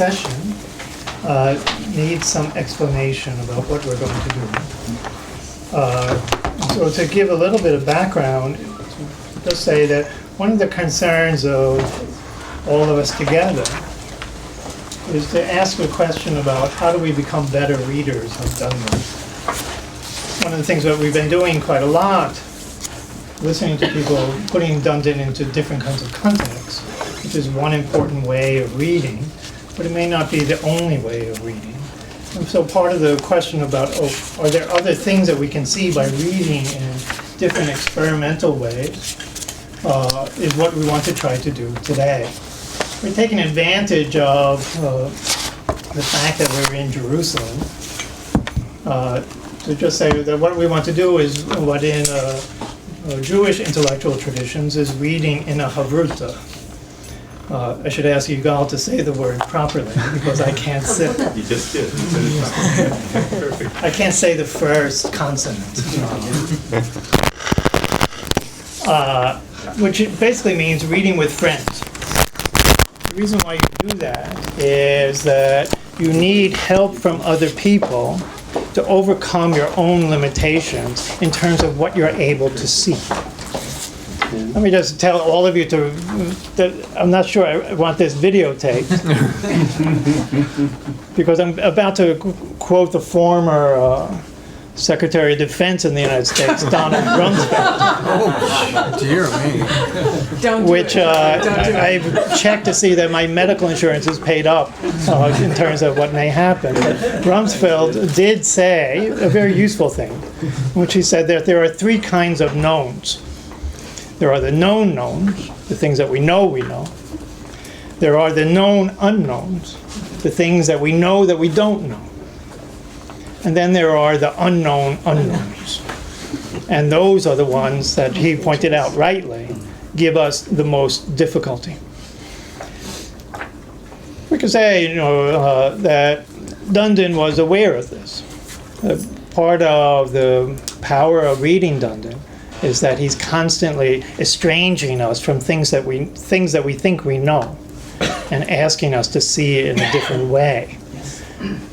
session needs some explanation about what we're going to do. So to give a little bit of background, just say that one of the concerns of all of us together is to ask a question about how do we become better readers of DanDin. One of the things that we've been doing quite a lot, listening to people putting DanDin into different kinds of contexts, which is one important way of reading, but it may not be the only way of reading. And so part of the question about, are there other things that we can see by reading in different experimental ways, is what we want to try to do today. We're taking advantage of the fact that we're in Jerusalem to just say that what we want to do is what in Jewish intellectual traditions is reading in a Chavruta. I should ask you all to say the word properly because I can't say. You just did. Perfect. I can't say the first consonant. Which basically means reading with friends. The reason why you do that is that you need help from other people to overcome your own limitations in terms of what you're able to see. Let me just tell all of you that I'm not sure I want this videotaped because I'm about to quote the former Secretary of Defense in the United States, Donald Rumsfeld. Oh, dear me. Don't do which it. Don't do it. I've checked to see that my medical insurance is paid up in terms of what may happen. But Rumsfeld did say a very useful thing, which he said that there are three kinds of knowns. There are the known knowns, the things that we know we know. There are the known unknowns, the things that we know that we don't know. And then there are the unknown unknowns. And those are the ones that he pointed out rightly give us the most difficulty. We could say, that DanDin was aware of this. Part of the power of reading DanDin is that he's constantly estranging us from things that we think we know and asking us to see it in a different way.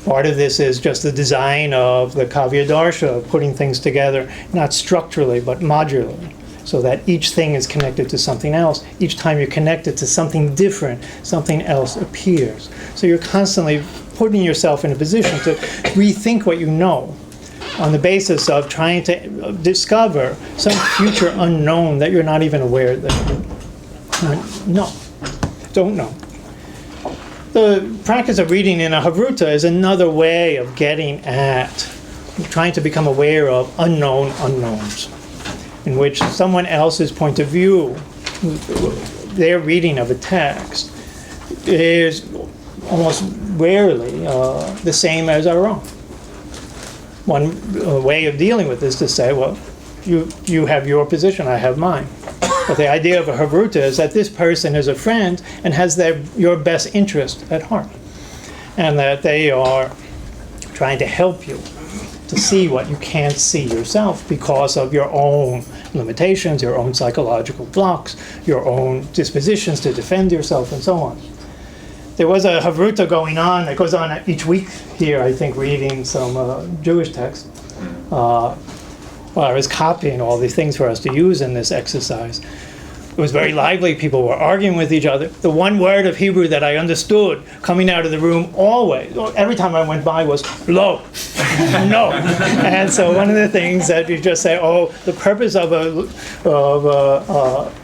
Part of this is just the design of the Kavya Darsha, of putting things together, not structurally, but modularly, so that each thing is connected to something else. Each time you're connected to something different, something else appears. So you're constantly putting yourself in a position to rethink what you know on the basis of trying to discover some future unknown that you're not even aware that you don't know. The practice of reading in a Chavruta is another way of getting at trying to become aware of unknown unknowns, in which someone else's point of view, their reading of a text, is almost rarely the same as our own. One way of dealing with this is to say, well, you have your position, I have mine. But the idea of a Chavruta is that this person is a friend and has your best interest at heart. And that they are trying to help you to see what you can't see yourself because of your own limitations, your own psychological blocks, your own dispositions to defend yourself, and so on. There was a Chavruta going on that goes on each week here, I think, reading some Jewish text. I was copying all these things for us to use in this exercise. It was very lively. People were arguing with each other. The one word of Hebrew that I understood coming out of the room always, every time I went by, was lo, no. And so one of the things that you just say, the purpose of a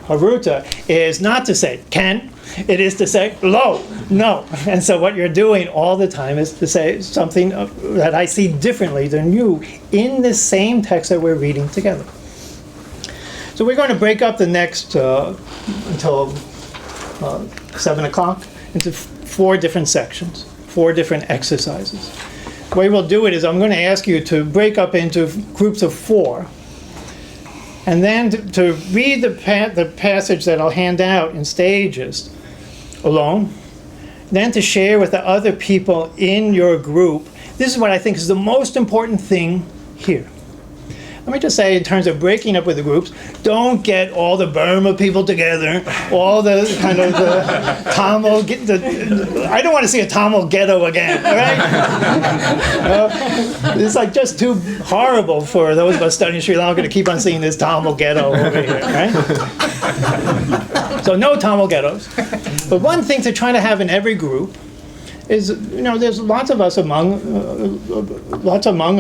Chavruta is not to say can, it is to say lo, no. And so what you're doing all the time is to say something that I see differently than you in this same text that we're reading together. So we're going to break up the next until 7 o'clock into 4 different sections, 4 different exercises. The way we'll do it is I'm going to ask you to break up into groups of 4, and then to read the passage that I'll hand out in stages alone, then to share with the other people in your group. This is what I think is the most important thing here. let me just say, in terms of breaking up with the groups, don't get all the Burma people together, all the kind of the Tamil. I don't want to see a Tamil ghetto again, all right? It's like just too horrible for those of us studying Sri Lanka to keep on seeing this Tamil ghetto over here, right? So no Tamil ghettos. But one thing to try to have in every group is, there's lots among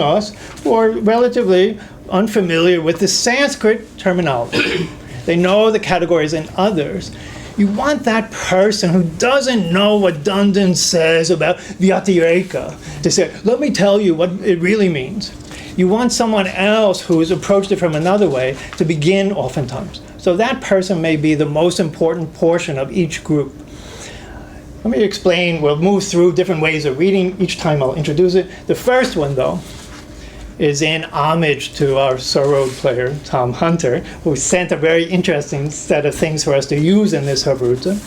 us who are relatively unfamiliar with the Sanskrit terminology. They know the categories in others. You want that person who doesn't know what DanDin says about Vyatireka to say, let me tell you what it really means. You want someone else who's approached it from another way to begin oftentimes. So that person may be the most important portion of each group. Let me explain. We'll move through different ways of reading. Each time I'll introduce it. The first one, though, is in homage to our Sarod player, Tom Hunter, who sent a very interesting set of things for us to use in this Chavruta.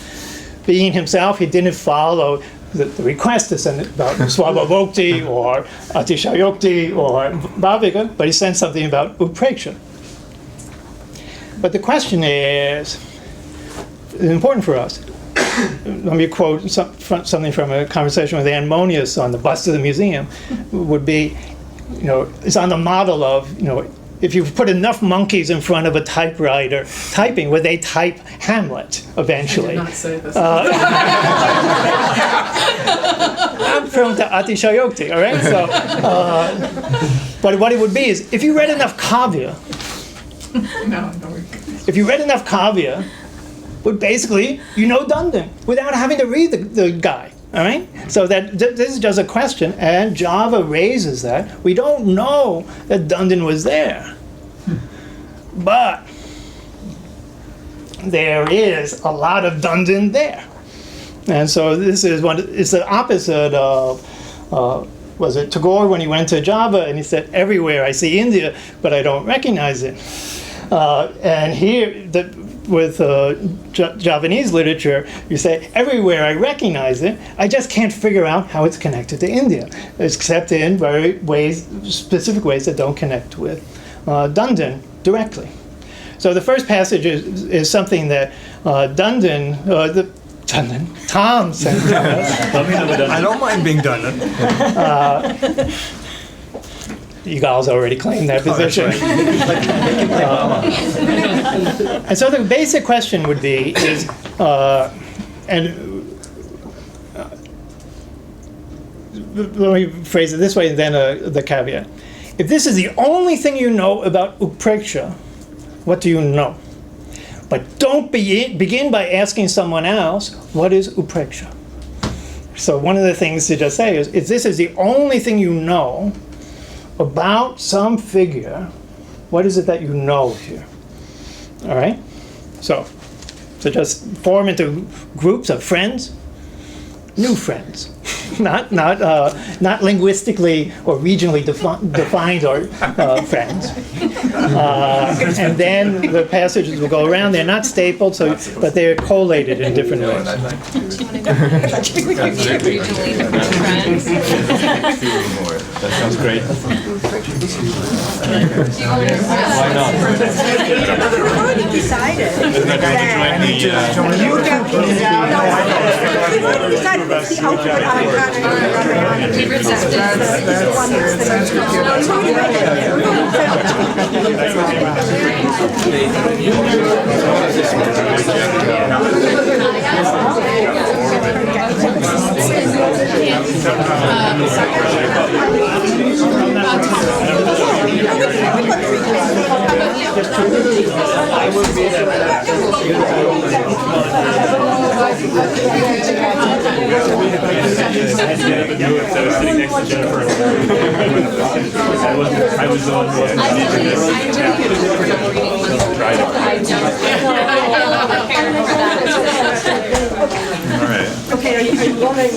Being himself, he didn't follow the request to send it about Swabhavokti or Atishayokti or Bhavika, but he sent something about Upreksha. But the question is important for us. Let me quote something from a conversation with Anne Monius on the bus to the museum. Would be, it's on the model of, if you put enough monkeys in front of a typewriter typing, would they type Hamlet eventually? I did not say this. I'm prone to Atishayokti, all right? So, but what it would be is, if you read enough kavya, if you read enough kavya, but basically, DanDin without having to read the guy, all right? So this is just a question, and Java raises that. We don't know that DanDin was there. But there is a lot of DanDin there. And so this is it's the opposite of, was it Tagore when he went to Java and he said, everywhere I see India, but I don't recognize it. And here, with Javanese literature, you say, everywhere I recognize it, I just can't figure out how it's connected to India, except in specific ways that don't connect with DanDin directly. So the first passage is something that Tom sent to us. I don't mind being DanDin. You guys already claimed that position. And so the basic question would be let me phrase it this way and then the caveat. If this is the only thing you know about Upreksha, what do you know? But don't begin by asking someone else, what is Upreksha? So one of the things to just say is, if this is the only thing you know about some figure, what is it that you know here? All right? So just form into groups of friends, new friends, not linguistically or regionally defined or friends. And then the passages will go around. They're not stapled, but they're collated in different ways. That sounds great. Why not? We've already decided. Isn't that going to join the? We've already decided it's the ultimate icon. I was sitting next to Jennifer. I was the one who wasn't teaching this. All right. Okay, are you going to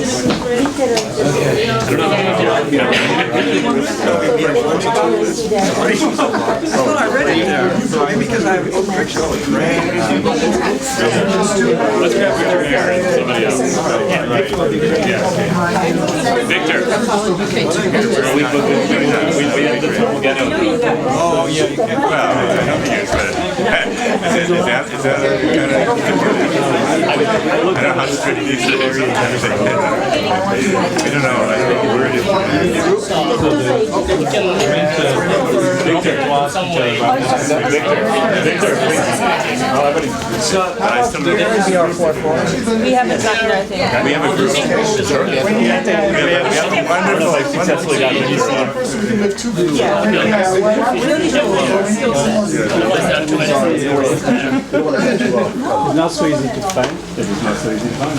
Well, I read it maybe because I have Upreksha. Let's grab Victor here and somebody else. Yeah. Victor. Oh, yeah, you can. Well, I don't think it's, but is that kind of, I don't know how strict these stories are. I don't know, I think the word is. Victor, I still know. We haven't gotten our thing. We have a group. We have a wonderful, successfully got It's not so easy to find. It is not so easy to find.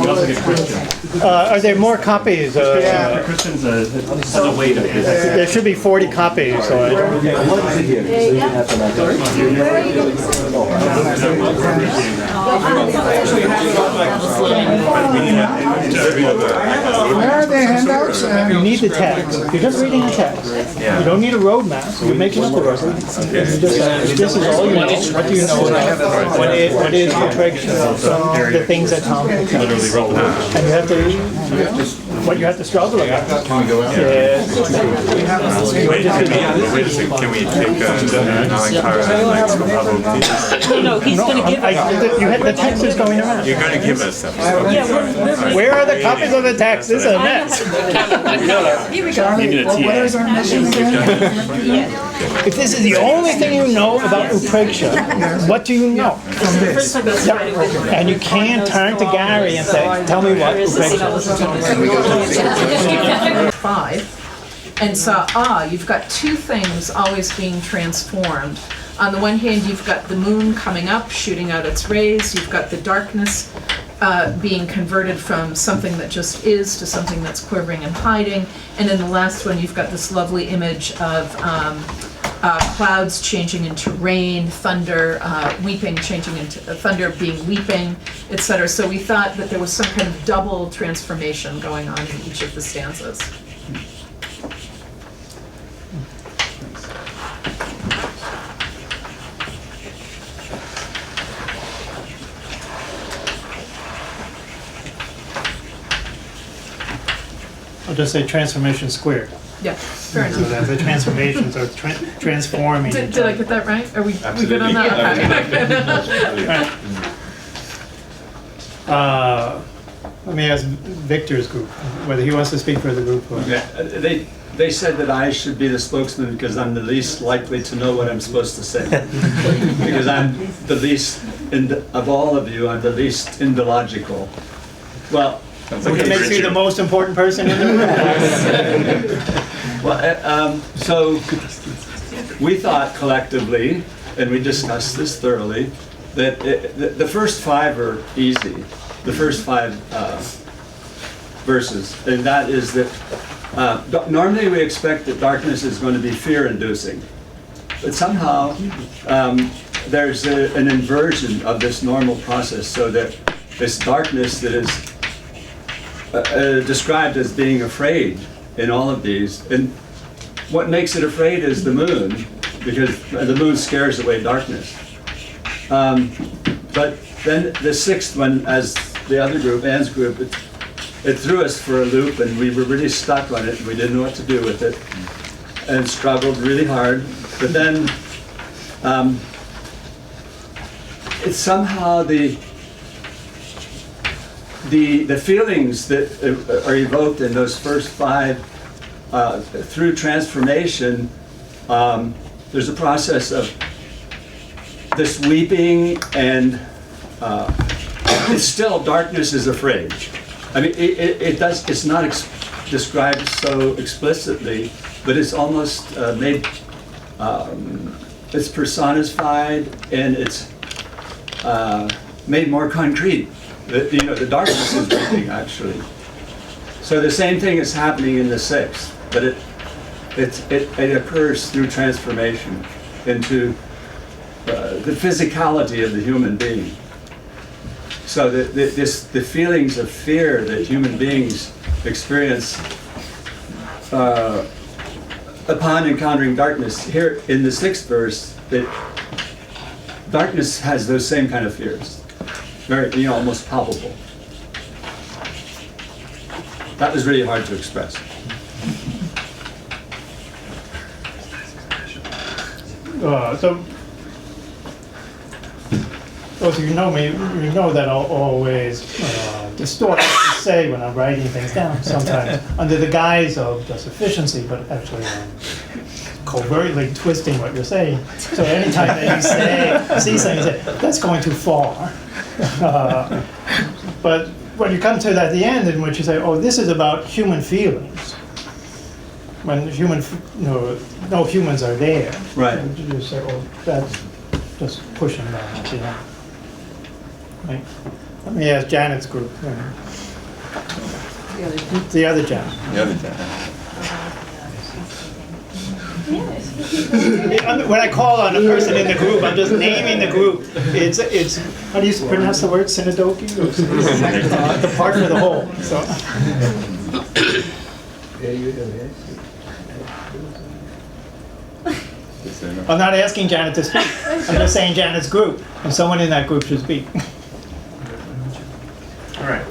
We also get Christian. Are there more copies? Christian's a way to it. There should be 40 copies. So Where are the handouts? you need the text. You're just reading the text. You don't need a roadmap. You're making up a roadmap. This is all you know. What do you know about what is utrecht? The things that Tom literally wrote. And you have to. What you have to struggle about. Can we go out? Yes. Wait a second, can we take non-carbon like some bubble No, he's gonna give us. The text is going around. You're going to give us stuff. Where are the copies of the text? This is a mess. Here we go. What is our mission again? If this is the only thing you know about Utrecht, what do you know? Yep. And you can't turn to Gary and say, tell me what Utrecht is. 5 and saw, you've got two things always being transformed. On the one hand, you've got the moon coming up, shooting out its rays. You've got the darkness being converted from something that just is to something that's quivering and hiding. And in the last one, you've got this lovely image of clouds changing into rain, thunder, weeping changing into thunder being weeping, etc. So we thought that there was some kind of double transformation going on in each of the stanzas. I'll just say transformation squared. Yeah, fair So enough. that the transformations are transforming. Did I get that right? Are we good on that? Okay. Let me ask Victor's group, whether he wants to speak for the group. Or... They said that I should be the spokesman because I'm the least likely to know what I'm supposed to say. Because I'm the least, of all of you, I'm the least illogical. Well, Which makes you the most important person in the room. well, so we thought collectively, and we discussed this thoroughly, that the first 5 are easy. The first 5 verses, and that is that normally we expect that darkness is going to be fear-inducing, but somehow there's an inversion of this normal process, so that this darkness that is described as being afraid in all of these, and what makes it afraid is the moon, because the moon scares away darkness. But then the 6th one, as the other group, Anne's group, it threw us for a loop, and we were really stuck on it, and we didn't know what to do with it, and struggled really hard. But then it's somehow the feelings that are evoked in those first 5 through transformation. There's a process of this weeping, and it's still darkness is afraid. I mean, it's not described so explicitly, but it's almost made. It's personified, and it's made more concrete. The darkness is weeping, actually. So the same thing is happening in the 6th, but it occurs through transformation into the physicality of the human being. So the feelings of fear that human beings experience upon encountering darkness, here in the 6th verse, darkness has those same kind of fears. Very, almost palpable. That was really hard to express. So, those of you know me, you know that I'll always distort what I say when I'm writing things down, sometimes under the guise of just efficiency, but actually covertly twisting what you're saying. So anytime that you see something, you say, that's going too far. But when you come to it at the end, in which you say, oh, this is about human feelings, when no humans are there. Right. You just say, oh, that's just pushing that at the end. Right? Let me ask Janet's group. The other Janet. The other time. When I call on a person in the group, I'm just naming the group. It's how do you pronounce the word, synodoki? The part for the whole. So. I'm not asking Janet to speak. I'm just saying Janet's group, and someone in that group should speak. All right.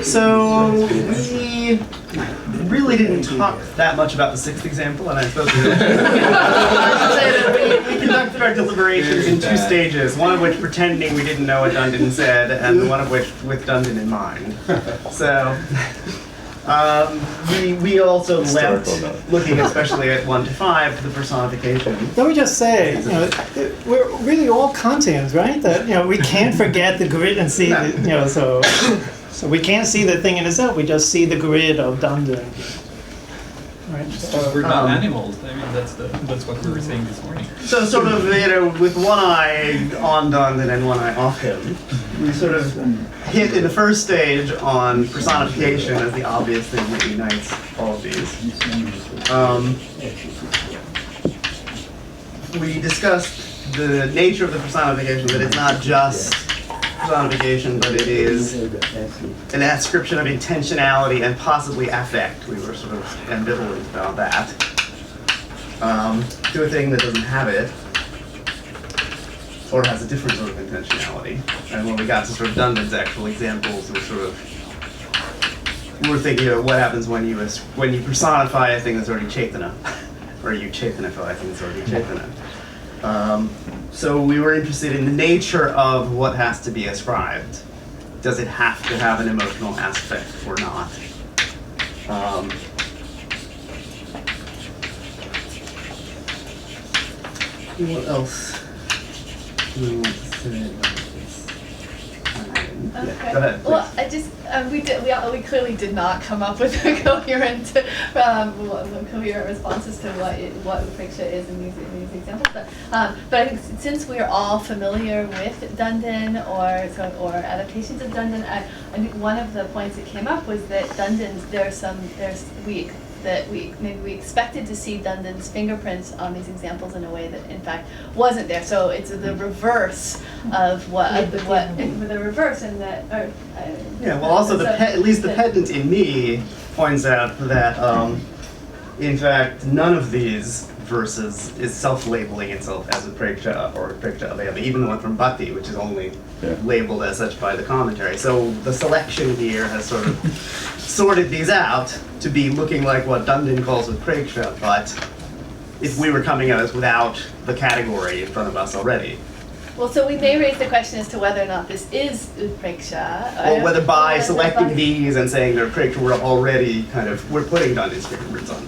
So we really didn't talk that much about the sixth example, and I suppose we should say that we conducted our deliberations in two stages, one of which pretending we didn't know what DanDin said, and one of which with DanDin in mind. So we also left looking especially at 1 to 5 to the personification. Let me just say, we're really all Kantians, right? That we can't forget the grid and see, so we can't see the thing in itself. We just see the grid of DanDin. Right? We're not animals. I mean, that's what we were saying this morning. So sort of, with one eye on DanDin and one eye off him, we sort of hit in the first stage on personification as the obvious thing that unites all of these. We discussed the nature of the personification, that it's not just personification, but it is an ascription of intentionality and possibly affect. We were sort of ambivalent about that. To a thing that doesn't have it, or has a different sort of intentionality. And when we got to sort of DanDin's actual examples, we were thinking of what happens when you personify a thing that's already Chaitana, or you Chaitanify a thing that's already Chaitana. So we were interested in the nature of what has to be ascribed. Does it have to have an emotional aspect or not? What else do we want to say about this? Okay. Go ahead, please. Well, I just we clearly did not come up with a coherent responses to what Upeksha is in these examples. But I think since we are all familiar with DanDin or adaptations of DanDin, I think one of the points that came up was that we expected to see DanDin's fingerprints on these examples in a way that in fact wasn't there. So it's the reverse of the reverse, and that. Yeah. Well, also at least the pedant in me points out that in fact none of these verses is self-labeling itself as a Preksha or Preksha Aveva, even the one from Bhatti, which is only labeled as such by the commentary. So the selection here has sort of sorted these out to be looking like what DanDin calls a Preksha, but if we were coming at us without the category in front of us already. Well, so we may raise the question as to whether or not this is Upreksha. Well, whether by selecting these and saying they're Preksha, we're already we're putting DanDin's fingerprints on.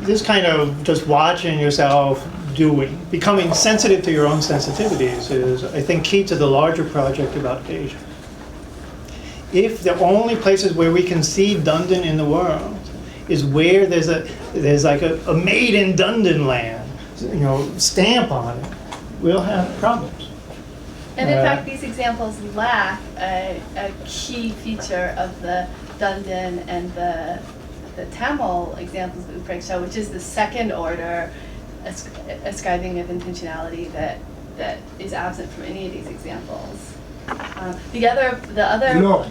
This kind of just watching yourself becoming sensitive to your own sensitivities is, I think, key to the larger project about Asia. If the only places where we can see DanDin in the world is where there's like a made in DanDin land, stamp on it, we'll have problems. And in fact, these examples lack a key feature of the DanDin and the Tamil examples of Upreksha, which is the second order ascribing of intentionality that is absent from any of these examples. The other. No.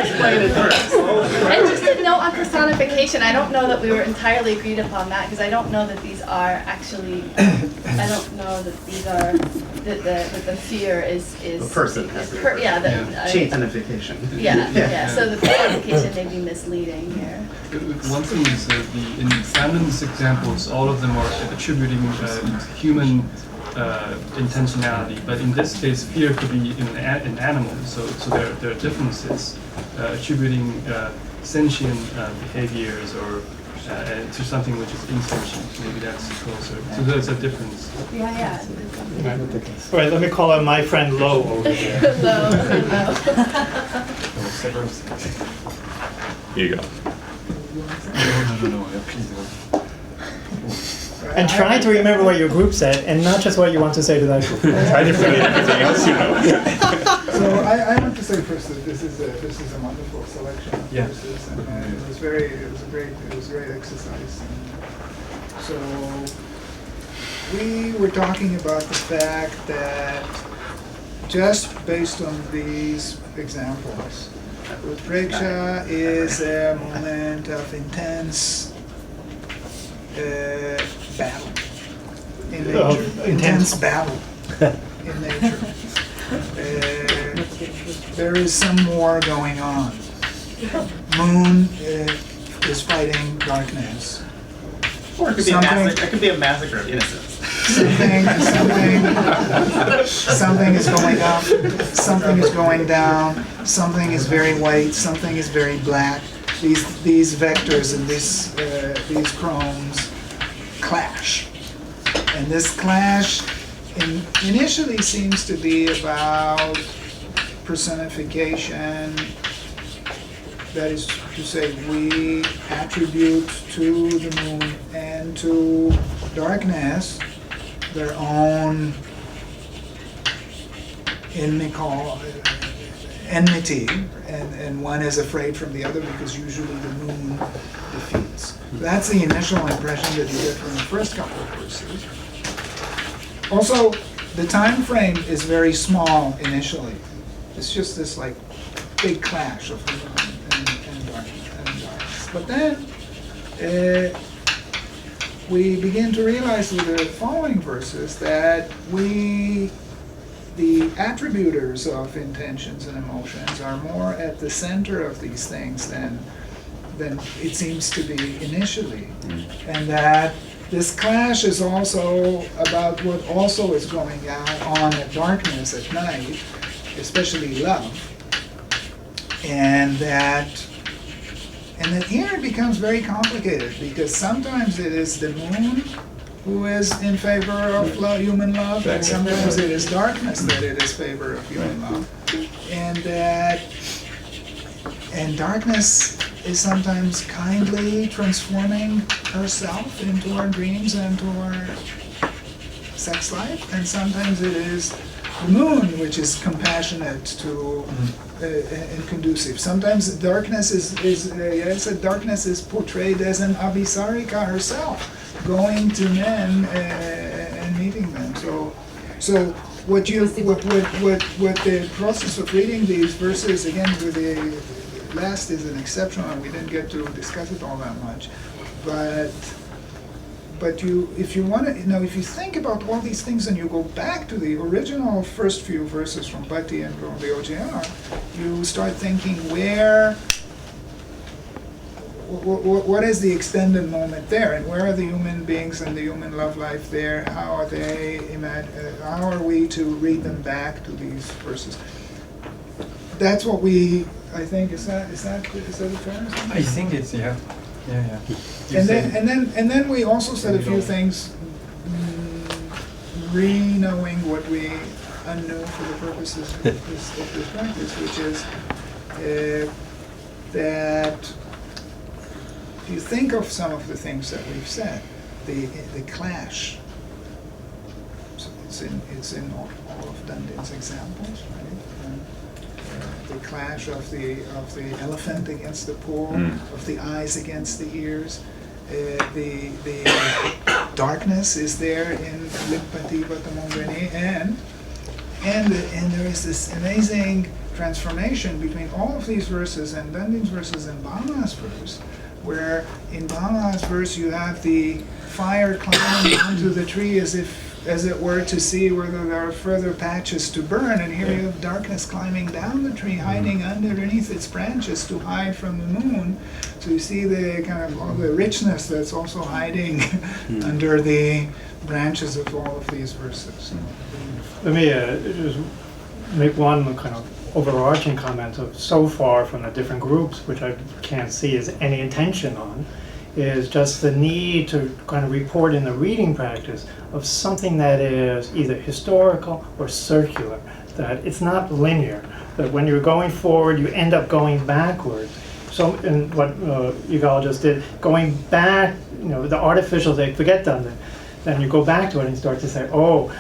Explain it first. And just a note on personification, I don't know that we were entirely agreed upon that, because I don't know that these are actually, I don't know that these are, that the fear is. The person has to be a Yeah, Change identification. yeah, so the personification may be misleading here. One thing is in DanDin's examples, all of them are attributing human intentionality, but in this case, fear could be in an animal. So there are differences attributing sentient behaviors or to something which is insentient. Maybe that's closer. So there's a difference. Yeah. All right, let me call on my friend Lo over here. Low. Here you go. No, please don't. And try to remember what your group said, and not just what you want to say to that group. Try to forget everything else you know. So I want to say first that this is a wonderful selection of verses, and it was a great exercise. And so we were talking about the fact that just based on these examples, Utpreksha is a moment of intense battle in nature. Intense battle in nature. There is some war going on. Moon is fighting darkness. Or it could be a massacre. It could be a massacre of innocence. Something is going up, something is going down, something is very white, something is very black. These vectors and these chromes clash. And this clash initially seems to be about personification. That is to say, we attribute to the moon and to darkness their own enmity, and one is afraid from the other because usually the moon defeats. That's the initial impression that you get from the first couple of verses. Also, the time frame is very small initially. It's just this like big clash of the moon and darkness. But then we begin to realize with the following verses that the attributors of intentions and emotions are more at the center of these things than it seems to be initially. And that this clash is also about what also is going on at darkness at night, especially love. And that here it becomes very complicated, because sometimes it is the moon who is in favor of human love, and sometimes it is darkness that it is favor of human love. And darkness is sometimes kindly transforming herself into our dreams and to our sex life, and sometimes it is the moon which is compassionate to and conducive. Sometimes darkness is portrayed as an abhisarika herself, going to men and meeting them. So what the process of reading these verses, again, with the last is an exception, and we didn't get to discuss it all that much, but if you want to, if you think about all these things and you go back to the original first few verses from Bhatti and from the OJR, you start thinking what is the extended moment there, and where are the human beings and the human love life there? How are they? How are we to read them back to these verses? That's what I think is that a fair assessment? I think it's yeah. And then we also said a few things, re-knowing what we unknew for the purposes of this practice, which is that if you think of some of the things that we've said, the clash. So it's in all of DanDin's examples, right? The clash of the elephant against the pool, of the eyes against the ears, the darkness is there in Limpati Vatamongani, and there is this amazing transformation between all of these verses and DanDin's verses and Bala's verse, where in Bala's verse you have the fire climbing onto the tree as it were to see whether there are further patches to burn, and here you have darkness climbing down the tree, hiding underneath its branches to hide from the moon. So you see the kind of all the richness that's also hiding under the branches of all of these verses. Let me just make one kind of overarching comment of so far from the different groups, which I can't see is any intention on, is just the need to kind of report in the reading practice of something that is either historical or circular, that it's not linear, that when you're going forward you end up going backwards. So in what Yigal just did, going back, the artificial, they forget Dundin, then you go back to it and start to say, oh,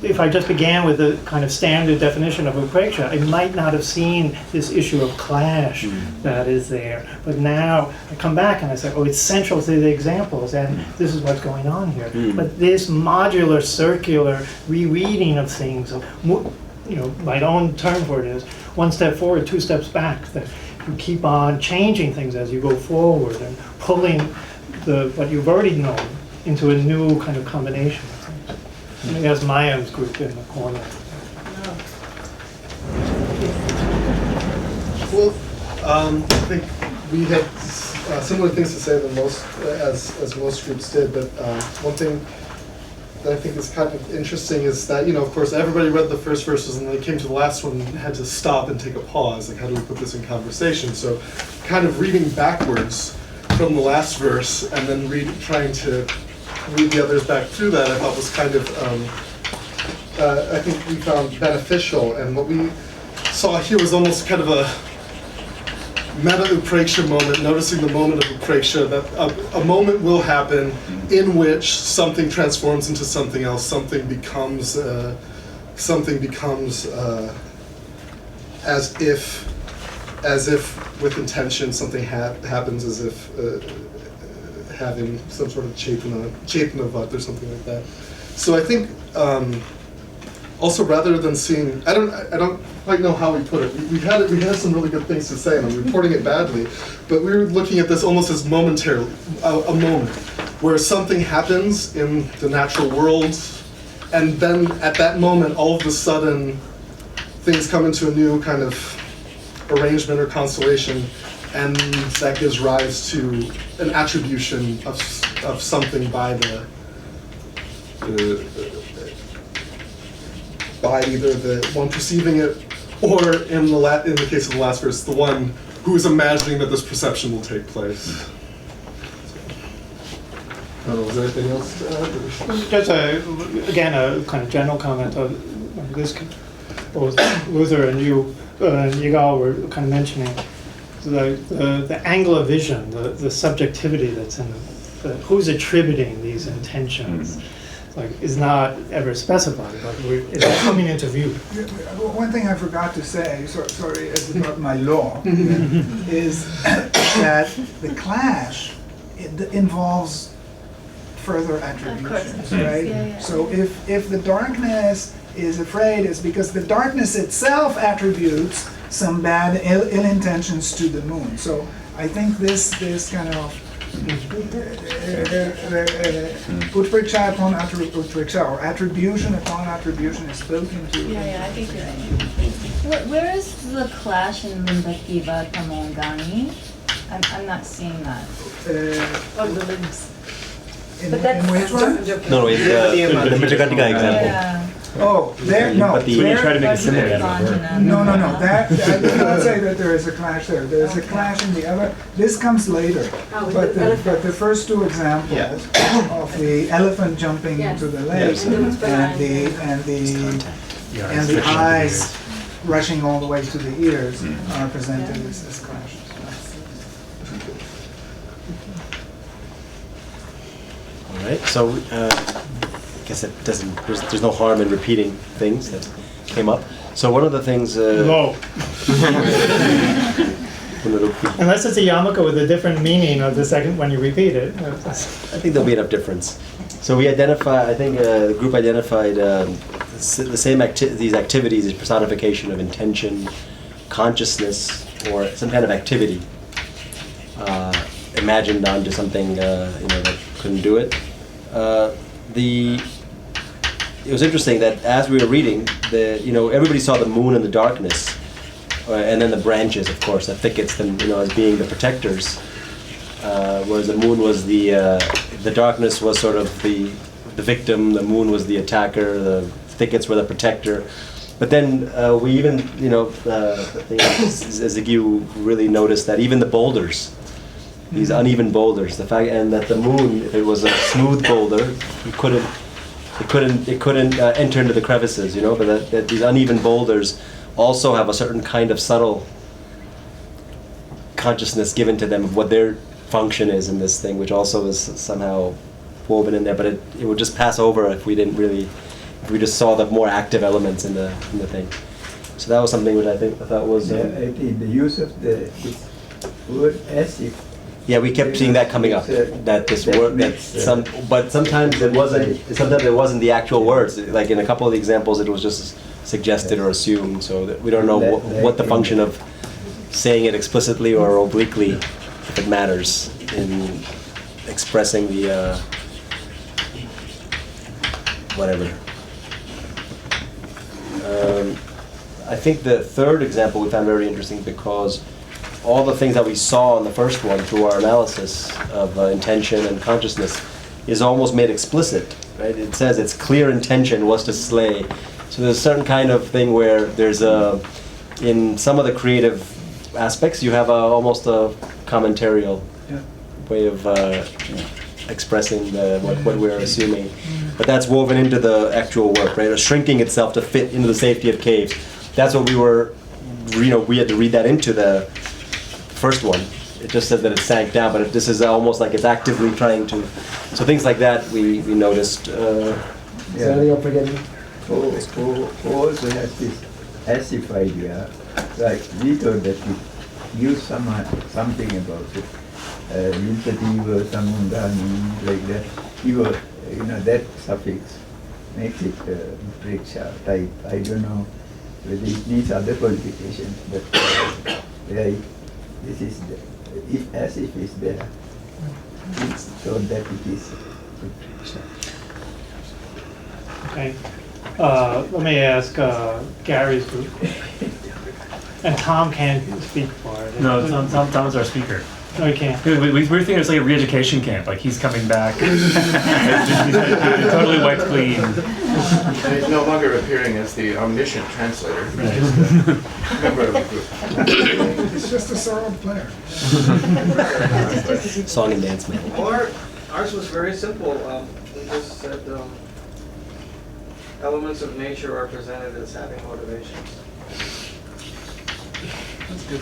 if I just began with the kind of standard definition of upreksha, I might not have seen this issue of clash that is there. But now I come back and I say, oh, it's central to the examples, and this is what's going on here. But this modular, circular rereading of things, my own term for it is one step forward, two steps back, that you keep on changing things as you go forward and pulling what you've already known into a new kind of combination of things. And there's Mayam's group in the corner. Well, I think we had similar things to say than most, as most groups did, but one thing that I think is kind of interesting is that, of course, everybody read the first verses and then they came to the last one and had to stop and take a pause, like how do we put this in conversation? So kind of reading backwards from the last verse and then trying to read the others back through that, I thought was kind of, I think we found beneficial. And what we saw here was almost kind of a meta upreksha moment, noticing the moment of upreksha, that a moment will happen in which something transforms into something else, something becomes as if with intention something happens, as if having some sort of chetanavat or something like that. So I think also rather than seeing, I don't quite know how we put it. We had some really good things to say, and I'm reporting it badly, but we were looking at this almost as momentarily, a moment where something happens in the natural world, and then at that moment, all of a sudden, things come into a new kind of arrangement or constellation, and that gives rise to an attribution of something by by either the one perceiving it, or in the case of the last verse, the one who is imagining that this perception will take place. I don't know, is there anything else to add? Just again, a kind of general comment of this. Both Luther and Yigal were kind of mentioning the angle of vision, the subjectivity that's in who's attributing these intentions. Is not ever specified, but it's coming into view. One thing I forgot to say, sorry, it's not my law, is that the clash involves further attributions, right? Yeah. So if the darkness is afraid, it's because the darkness itself attributes some bad ill intentions to the moon. So I think this kind of utpreksha upon utpreksha, or attribution upon attribution, is built into. Yeah, I think you're right. Where is the clash in Limbakiva Tamongani? I'm not seeing that. The limbs. In which one? No, it's the Mitrakatika example. Yeah. Oh, there, no. But you try to make it similar. No. That I would not say that there is a clash there. There is a clash in the other. This comes later. But the first two examples of the elephant jumping into the lake and the eyes rushing all the way to the ears are presented as clashes. All right. So I guess it doesn't. There's no harm in repeating things that came up. So one of the things. No. when it'll be, Unless it's a yarmulke with a different meaning of the second when you repeat it. I think there'll be enough difference. So we identify, I think the group identified the same these activities as personification of intention, consciousness, or some kind of activity imagined onto something that couldn't do it. It was interesting that as we were reading, everybody saw the moon and the darkness, and then the branches, of course, that thickets them, as being the protectors. Whereas the moon was the darkness was sort of the victim, the moon was the attacker, the thickets were the protector. But then we even, as you really noticed that even the boulders, these uneven boulders, the fact, and that the moon, if it was a smooth boulder, it couldn't enter into the crevices, but that these uneven boulders also have a certain kind of subtle consciousness given to them of what their function is in this thing, which also is somehow woven in there, but it would just pass over if we just saw the more active elements in the thing. So that was something which I thought was the use of this word as if. Yeah, we kept seeing that coming up. That this word, but sometimes it wasn't. Sometimes it wasn't the actual words. Like in a couple of the examples, it was just suggested or assumed. So that we don't know what the function of saying it explicitly or obliquely, if it matters in expressing the whatever. I think the third example we found very interesting because all the things that we saw in the first one through our analysis of intention and consciousness is almost made explicit, right? It says its clear intention was to slay. So there's a certain kind of thing where there's in some of the creative aspects, you have almost a commentarial way of expressing what we're assuming. But that's woven into the actual work, right? Or shrinking itself to fit into the safety of caves. That's what we were, we had to read that into the first one. It just says that it sank down, but this is almost like it's actively trying to. So things like that we noticed. Is there anything I'm forgetting? Who also has this as if idea, like we thought that we use something about it. Yintadiva, samundani, like that. That suffix makes it priksha type. I don't know whether it needs other qualifications, but this is if as if is there, it's thought that it is. Okay. Let me ask Gary's group. And Tom can't speak for it. No, Tom's our speaker. No, he can't. We were thinking it's like a re-education camp, like he's coming back. Totally wiped clean. And he's no longer appearing as the omniscient translator. Right. Member of the group. He's just a solid player. Song and dance man. Ours was very simple. We just said elements of nature are presented as having motivations. That's good.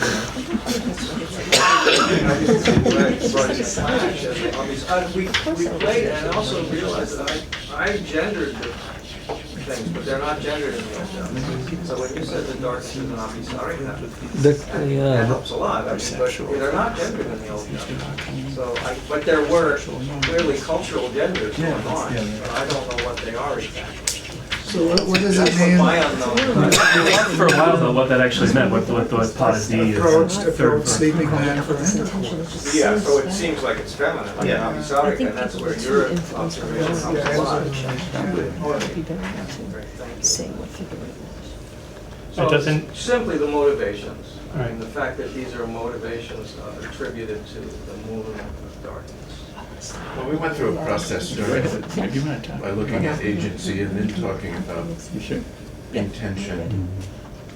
We played and also realized that I gendered the things, but they're not gendered in the old dubs. So when you said the darkness is an abhisari, that helps a lot. I mean, but they're not gendered in the old dubs. So, but there were clearly cultural genders going on, but I don't know what they are exactly. So what does it mean? My unknown. For a while though, what that actually meant, what padadi Approach sleeping man for intercourse. Yeah, so it seems like it's feminine, like an abhisaric, and that's where your observation comes alive. It doesn't. Simply the motivations. I Right. mean, the fact that these are motivations attributed to the moon of darkness. Well, we went through a process by looking at agency and then talking about intention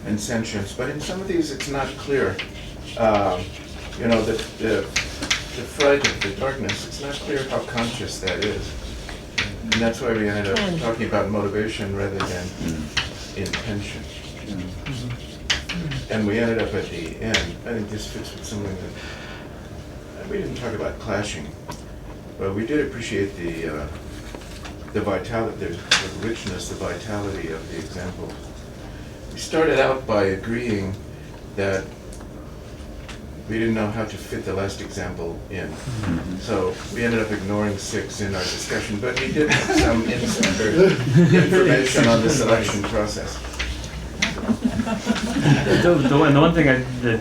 and sentience. But in some of these, it's not clear. The fright of the darkness, it's not clear how conscious that is. And that's why we ended up talking about motivation rather than intention. And we ended up at the end, I think this fits with something that, we didn't talk about clashing, but we did appreciate the vitality, the richness, the vitality of the examples. We started out by agreeing that we didn't know how to fit the last example in. So we ended up ignoring 6 in our discussion, but we did have some information on the selection process. The one thing that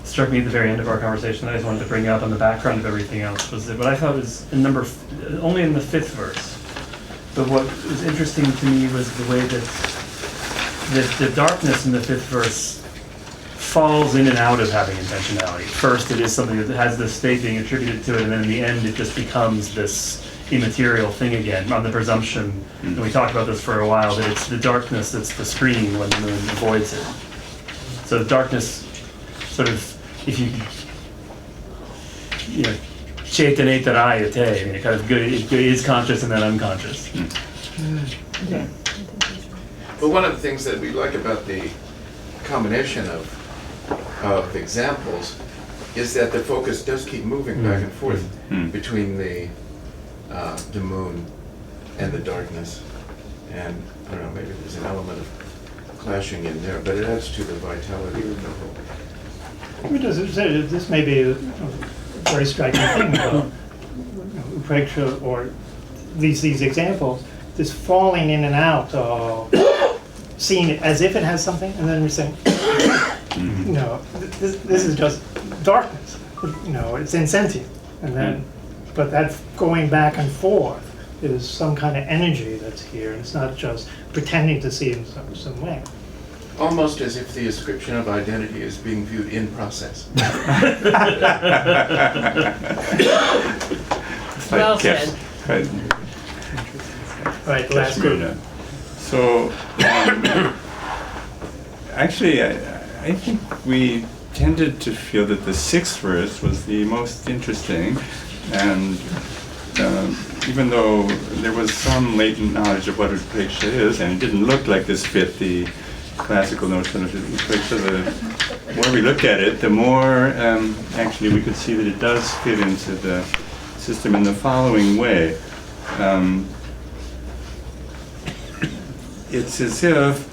struck me at the very end of our conversation that I just wanted to bring up on the background of everything else was that what I thought was only in the 5th verse. But what was interesting to me was the way that the darkness in the 5th verse falls in and out of having intentionality. First, it is something that has this state being attributed to it, and then in the end, it just becomes this immaterial thing again, on the presumption, and we talked about this for a while, that it's the darkness that's the screen when the moon avoids it. So the darkness, sort of, if you chetanetarai ate, I mean, it kind of it is conscious and then unconscious. But one of the things that we like about the combination of examples is that the focus does keep moving back and forth between the moon and the darkness. And I don't know, maybe there's an element of clashing in there, but it adds to the vitality of the whole. This may be a very striking thing about Upreksha or these examples, this falling in and out of seeing it as if it has something, and then we're saying, this is just darkness. It's insentient, and then, but that going back and forth is some kind of energy that's here, and it's not just pretending to see in some way. Almost as if the ascription of identity is being viewed in process. Well said. Right, last group. So, actually, I think we tended to feel that the 6th verse was the most interesting, and even though there was some latent knowledge of what Upreksha is, and it didn't look like this fit the classical notion of Upreksha, the more we looked at it, the more actually we could see that it does fit into the system in the following way. It's as if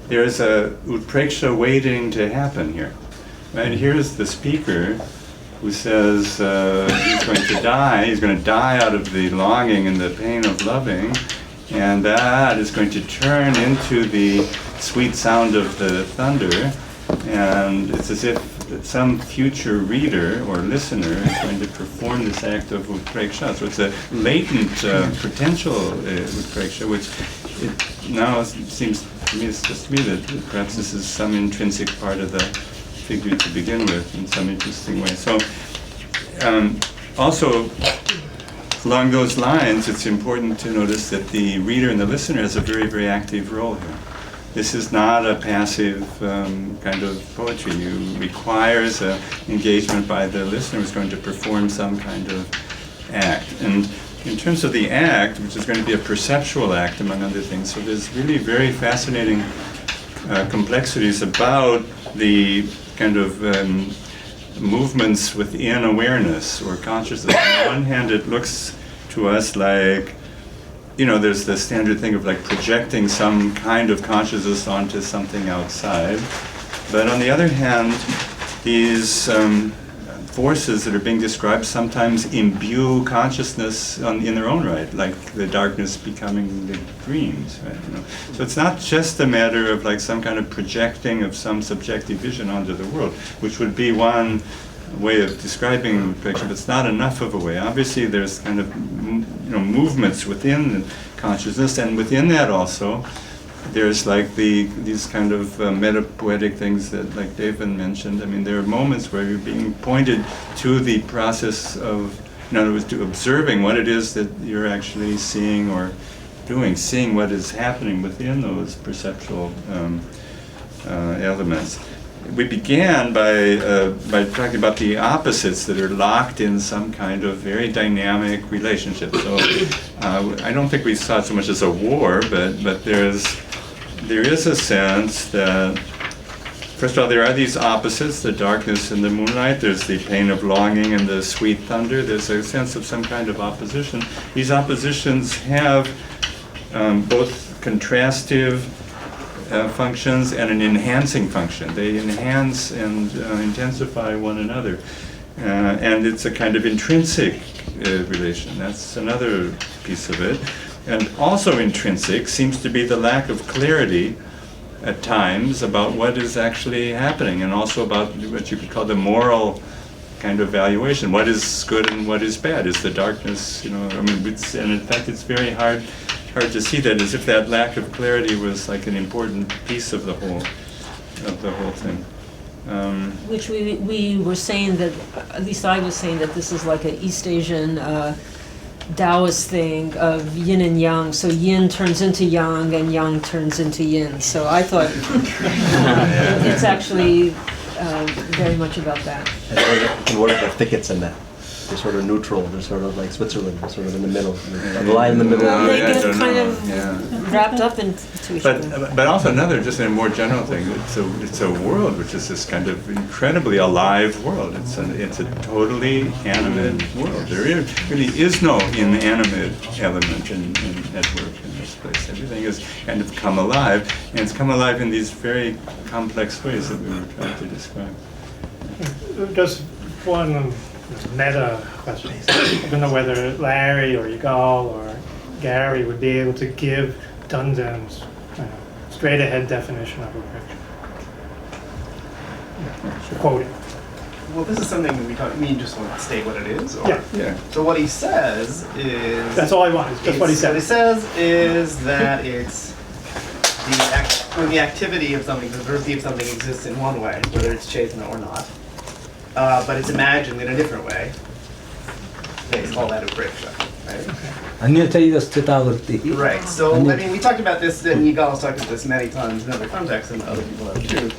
there's a Upreksha waiting to happen here. Right? Here's the speaker who says he's going to die. He's going to die out of the longing and the pain of loving, and that is going to turn into the sweet sound of the thunder. And it's as if some future reader or listener is going to perform this act of Upreksha. So it's a latent potential Upreksha, which it now seems to me, it's just to me that perhaps this is some intrinsic part of the figure to begin with in some interesting way. So also along those lines, it's important to notice that the reader and the listener has a very, very active role here. This is not a passive kind of poetry. It requires engagement by the listener who's going to perform some kind of act. And in terms of the act, which is going to be a perceptual act, among other things, so there's really very fascinating complexities about the kind of movements within awareness or consciousness. On the one hand, it looks to us like, there's the standard thing of like projecting some kind of consciousness onto something outside. But on the other hand, these forces that are being described sometimes imbue consciousness in their own right, like the darkness becoming the dreams, right? So it's not just a matter of like some kind of projecting of some subjective vision onto the world, which would be one way of describing Upreksha, but it's not enough of a way. Obviously, there's kind of movements within consciousness, and within that also, there's like these kind of meta-poetic things that like David mentioned. I mean, there are moments where you're being pointed to the process of, in other words, to observing what it is that you're actually seeing or doing, seeing what is happening within those perceptual elements. We began by talking about the opposites that are locked in some kind of very dynamic relationship. So I don't think we saw it so much as a war, but there is a sense that, first of all, there are these opposites, the darkness and the moonlight. There's the pain of longing and the sweet thunder. There's a sense of some kind of opposition. These oppositions have both contrastive functions and an enhancing function. They enhance and intensify one another. And it's a kind of intrinsic relation. That's another piece of it. And also intrinsic seems to be the lack of clarity at times about what is actually happening, and also about what you could call the moral kind of valuation. What is good and what is bad? Is the darkness, I mean, and in fact it's very hard to see that, as if that lack of clarity was like an important piece of the whole thing. Which we were saying that, at least I was saying that this is like an East Asian Taoist thing of yin and yang. So yin turns into yang and yang turns into yin. So I thought it's actually very much about that. And what are the thickets in that? They're sort of neutral. They're sort of like Switzerland. They're sort of in the middle. The line in the middle. Well, they get kind of wrapped up into each other. But also another, just a more general thing. It's a world which is this kind of incredibly alive world. It's a totally animate world. There really is no inanimate element at work in this place. Everything has kind of come alive, and it's come alive in these very complex ways that we were trying to describe. Just one meta question. I don't know whether Larry or Yigal or Gary would be able to give Dundin's straight-ahead definition of a picture. Quoting. Well, this is something we just want to state what it is? Or? Yeah. So what he says is... That's all I want, is just what he said. What he says is that it's the activity of something, the verity of something exists in one way, whether it's Chetana or not. But it's imagined in a different way. They call that upreksha, right? Right. So I mean, we talked about this, and Yigal has talked about this many times in other contexts, and other people have too.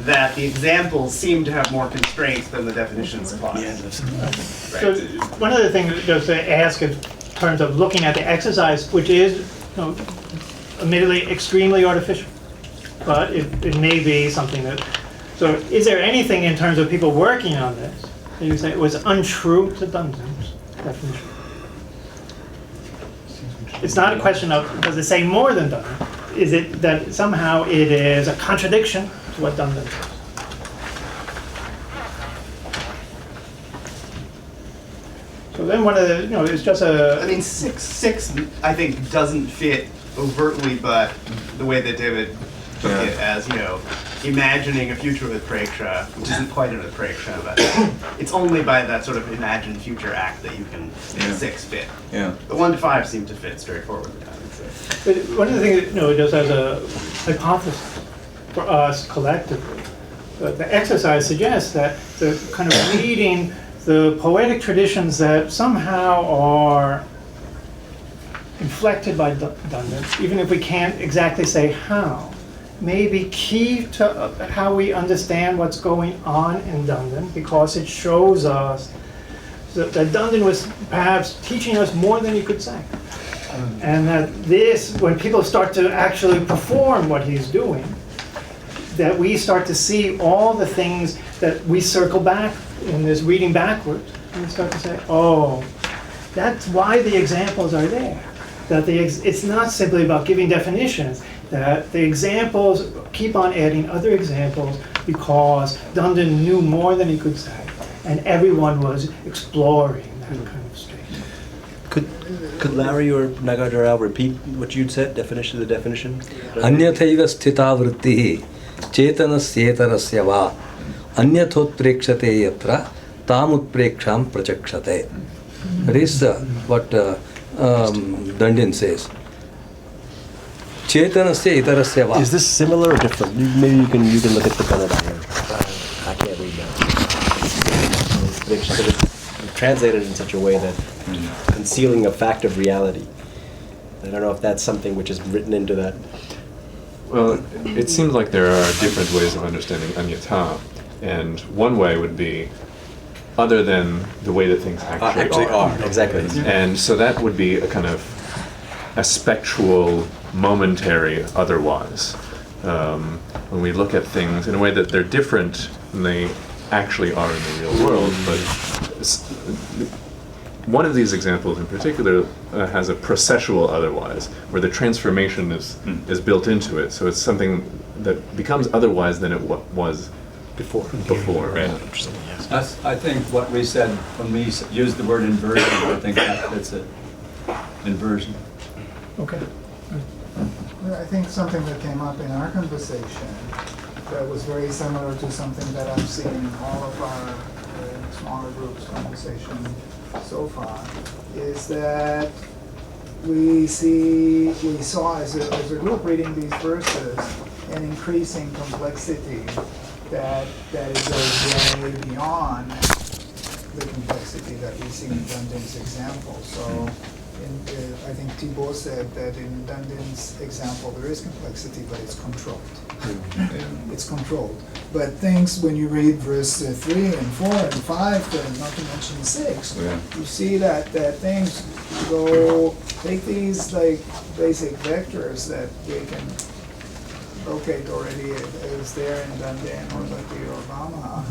That the examples seem to have more constraints than the definitions apply. So one of the things just to ask in terms of looking at the exercise, which is admittedly extremely artificial, but it may be something that. So is there anything in terms of people working on this that you say was untrue to Dundin's definition? It's not a question of does it say more than Dundin? Is it that somehow it is a contradiction to what Dundin says? So then one of the, it's just a... I mean, six I think, doesn't fit overtly, but the way that David took it as, imagining a future with Praksha, which isn't quite an Praksha, but it's only by that sort of imagined future act that you can make 6 fit. Yeah. The 1 to 5 seem to fit straightforwardly, I would say. But one of the things, just as a hypothesis for us collectively, the exercise suggests that the kind of reading the poetic traditions that somehow are inflected by Dundin, even if we can't exactly say how, may be key to how we understand what's going on in Dundin, because it shows us that Dundin was perhaps teaching us more than he could say. And that this, when people start to actually perform what he's doing, that we start to see all the things that we circle back in this reading backwards, and we start to say, oh, that's why the examples are there. That it's not simply about giving definitions, that the examples keep on adding other examples because Dundin knew more than he could say, and everyone was exploring that kind of state. Could Larry or Nagarjara repeat what you'd said, the definition? Anyataiva sthita vrittihi chetanasyetarasya va anyathotrikshate yatra tamutpreksham prachakshate. That is what Dandin says. Chetanasya itarasya va. Is this similar or different? Maybe you can look at the Kannada here. I can't read that. It's translated in such a way that concealing a fact of reality. I don't know if that's something which is written into that. Well, it seems like there are different ways of understanding anyata, and one way would be other than the way that things actually are. Exactly. And so that would be a kind of a spectral, momentary otherwise. When we look at things in a way that they're different than they actually are in the real world, but one of these examples in particular has a processual otherwise, where the transformation is built into it. So it's something that becomes otherwise than it was before. Right. I think what we said when we used the word inversion, I think that fits it. Inversion. Okay. I think something that came up in our conversation that was very similar to something that I've seen in all of our smaller groups conversation so far is that we saw as a group reading these verses an increasing complexity that is way beyond the complexity that we see in DanDin's example. So I think Thibault said that in DanDin's example there is complexity, but it's controlled. It's controlled. But things, when you read verse 3 and 4 and 5, not to mention 6, you see that things take these like basic vectors that they can locate already as there in DanDin or Lati or Rama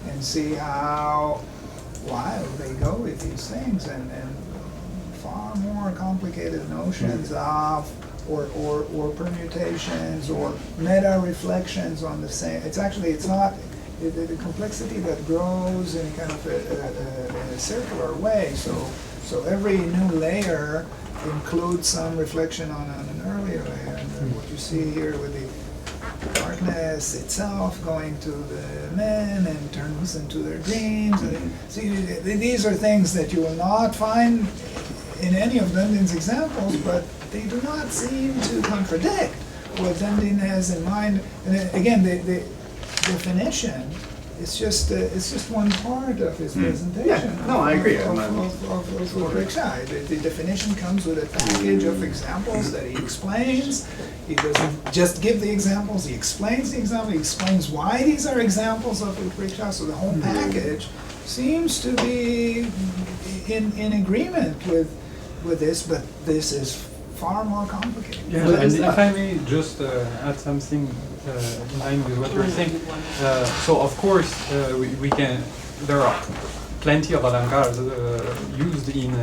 and see how wild they go with these things and far more complicated notions of or permutations or meta reflections on the same. It's not the complexity that grows in kind of a circular way. So every new layer includes some reflection on an earlier layer. And what you see here with the darkness itself going to the men and turns into their dreams. And see, these are things that you will not find in any of DanDin's examples, but they do not seem to contradict what DanDin has in mind. And again, the definition is just one part of his presentation. Yeah, no, I agree. Of the definition comes with a package of examples that he explains. He doesn't just give the examples, he explains the example, he explains why these are examples of Utpreksha. So the whole package seems to be in agreement with this, but this is far more complicated. Yeah, and if I may just add something in line with what you're saying. So of course we can. There are plenty of alankars used in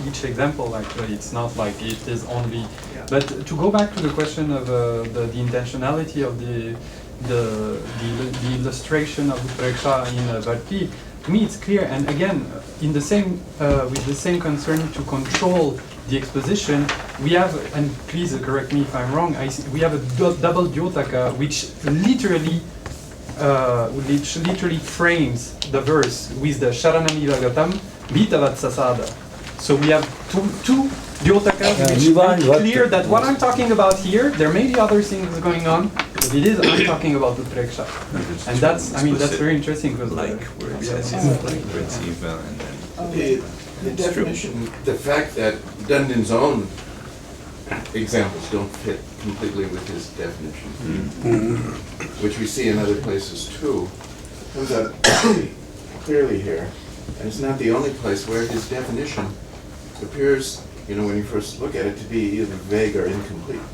each example. Actually, it's not like it is only. But to go back to the question of the intentionality of the illustration of Utpreksha in Bharti, to me it's clear. And again, in the same with the same concern to control the exposition, we have, and please correct me if I'm wrong, we have a double Dyotaka which literally frames the verse with the Sharanami Vagatam Bitavat Sasada. So we have two Dyotakas which make clear that what I'm talking about here, there may be other things going on, but it is I'm talking about the Utpreksha. And that's very interesting because where it says it's evil and then the definition, the fact that DanDin's own examples don't fit completely with his definition, which we see in other places too, comes out clearly here. And it's not the only place where his definition appears, when you first look at it, to be either vague or incomplete.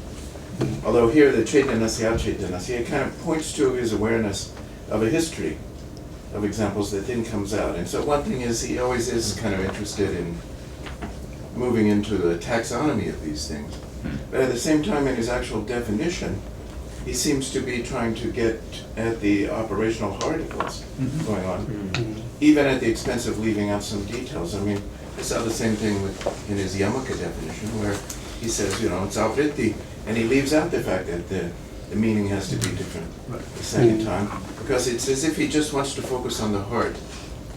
Although here the Chaitanasya Chaitanasya kind of points to his awareness of a history of examples that then comes out. And so one thing is he always is kind of interested in moving into the taxonomy of these things. But at the same time in his actual definition, he seems to be trying to get at the operational heart of what's going on, even at the expense of leaving out some details. I mean, I saw the same thing in his Yamaka definition where he says, it's avritti, and he leaves out the fact that the meaning has to be different the second time, because it's as if he just wants to focus on the heart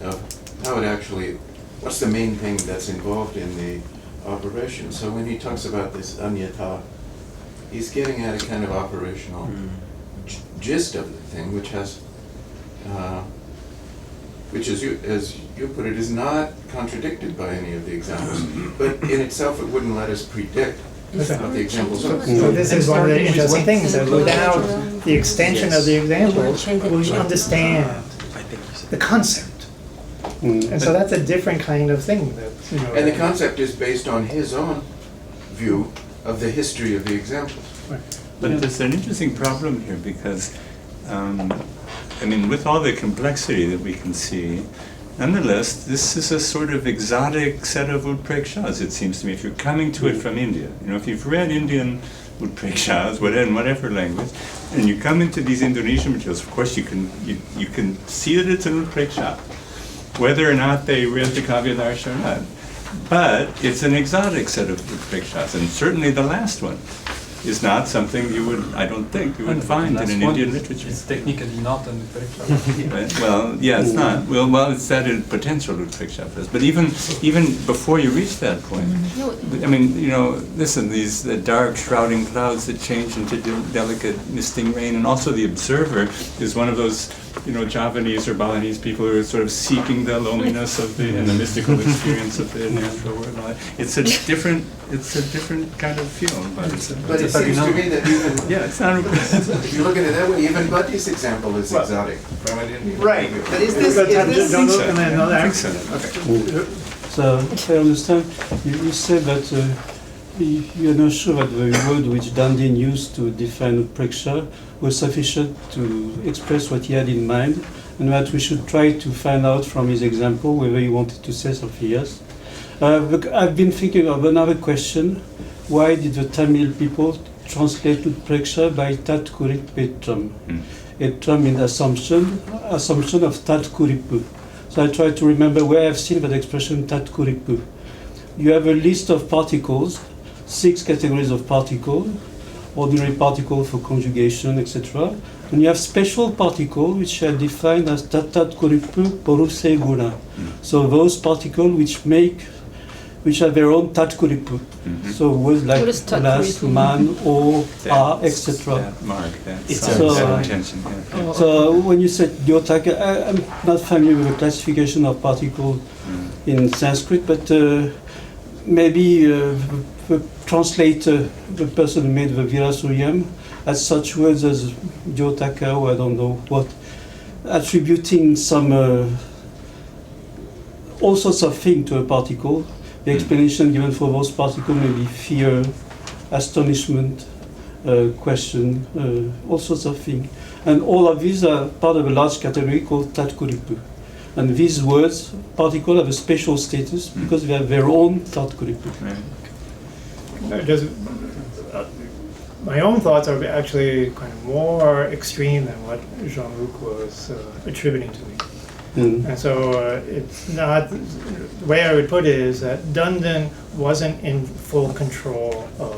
of how it actually, what's the main thing that's involved in the operation. So when he talks about this anyata, he's getting at a kind of operational gist of the thing, which has, which as you put it, is not contradicted by any of the examples, but in itself it wouldn't let us predict what the examples are. So this is one of the interesting things, that without the extension of the examples, we understand the concept. And so that's a different kind of thing. And the concept is based on his own view of the history of the examples. But there's an interesting problem here because, with all the complexity that we can see, Nonetheless, this is a sort of exotic set of utprekshas, it seems to me. If you're coming to it from India, if you've read Indian utprekshas, in whatever language, and you come into these Indonesian materials, of course you can see that it's an utpreksha, whether or not they read the Kavyadarsha or not. But it's an exotic set of utprekshas, and certainly the last one is not something I don't think you would find in an Indian literature. It's technically not an utpreksha. Well, yeah, it's not. Well, it's that in potential utpreksha. But even before you reach that point, I mean, listen, these the dark shrouding clouds that change into delicate misting rain, and also the observer is one of those, Javanese or Balinese people who are sort of seeking the loneliness of and the mystical experience of the natural world. It's a different kind of feel. But it seems to me that even it's not. If you look at it that way, even Bhatti's example is exotic from an Indian. Right, but is this? So I understand you said that you're not sure that the word which DanDin used to define utpreksha was sufficient to express what he had in mind, and that we should try to find out from his example whether he wanted to say something else. I've been thinking of another question. Why did the Tamil people translate utpreksha by tat kurit petram? Etram means assumption of tat kuripu. So I try to remember where I've seen that expression tat kuripu. You have a list of particles, 6 categories of particles, ordinary particle for conjugation, etc. And you have special particles which are defined as tat kuripu poruse guna. So those particles which have their own tat kuripu. So words like las, man, or, etc. So when you said Yotaka, I'm not familiar with the classification of particles in Sanskrit, but maybe the translator, the person who made the Virasuryam, has such words as Jotaka, or I don't know what, attributing some all sorts of things to a particle. The explanation given for those particles may be fear, astonishment, question, all sorts of things. And all of these are part of a large category called tat kuripu. And these words, particles, have a special status because they have their own tat kuripu. My own thoughts are actually kind of more extreme than what Jean-Luc was attributing to me. And so it's not, the way I would put it is that DanDin wasn't in full control of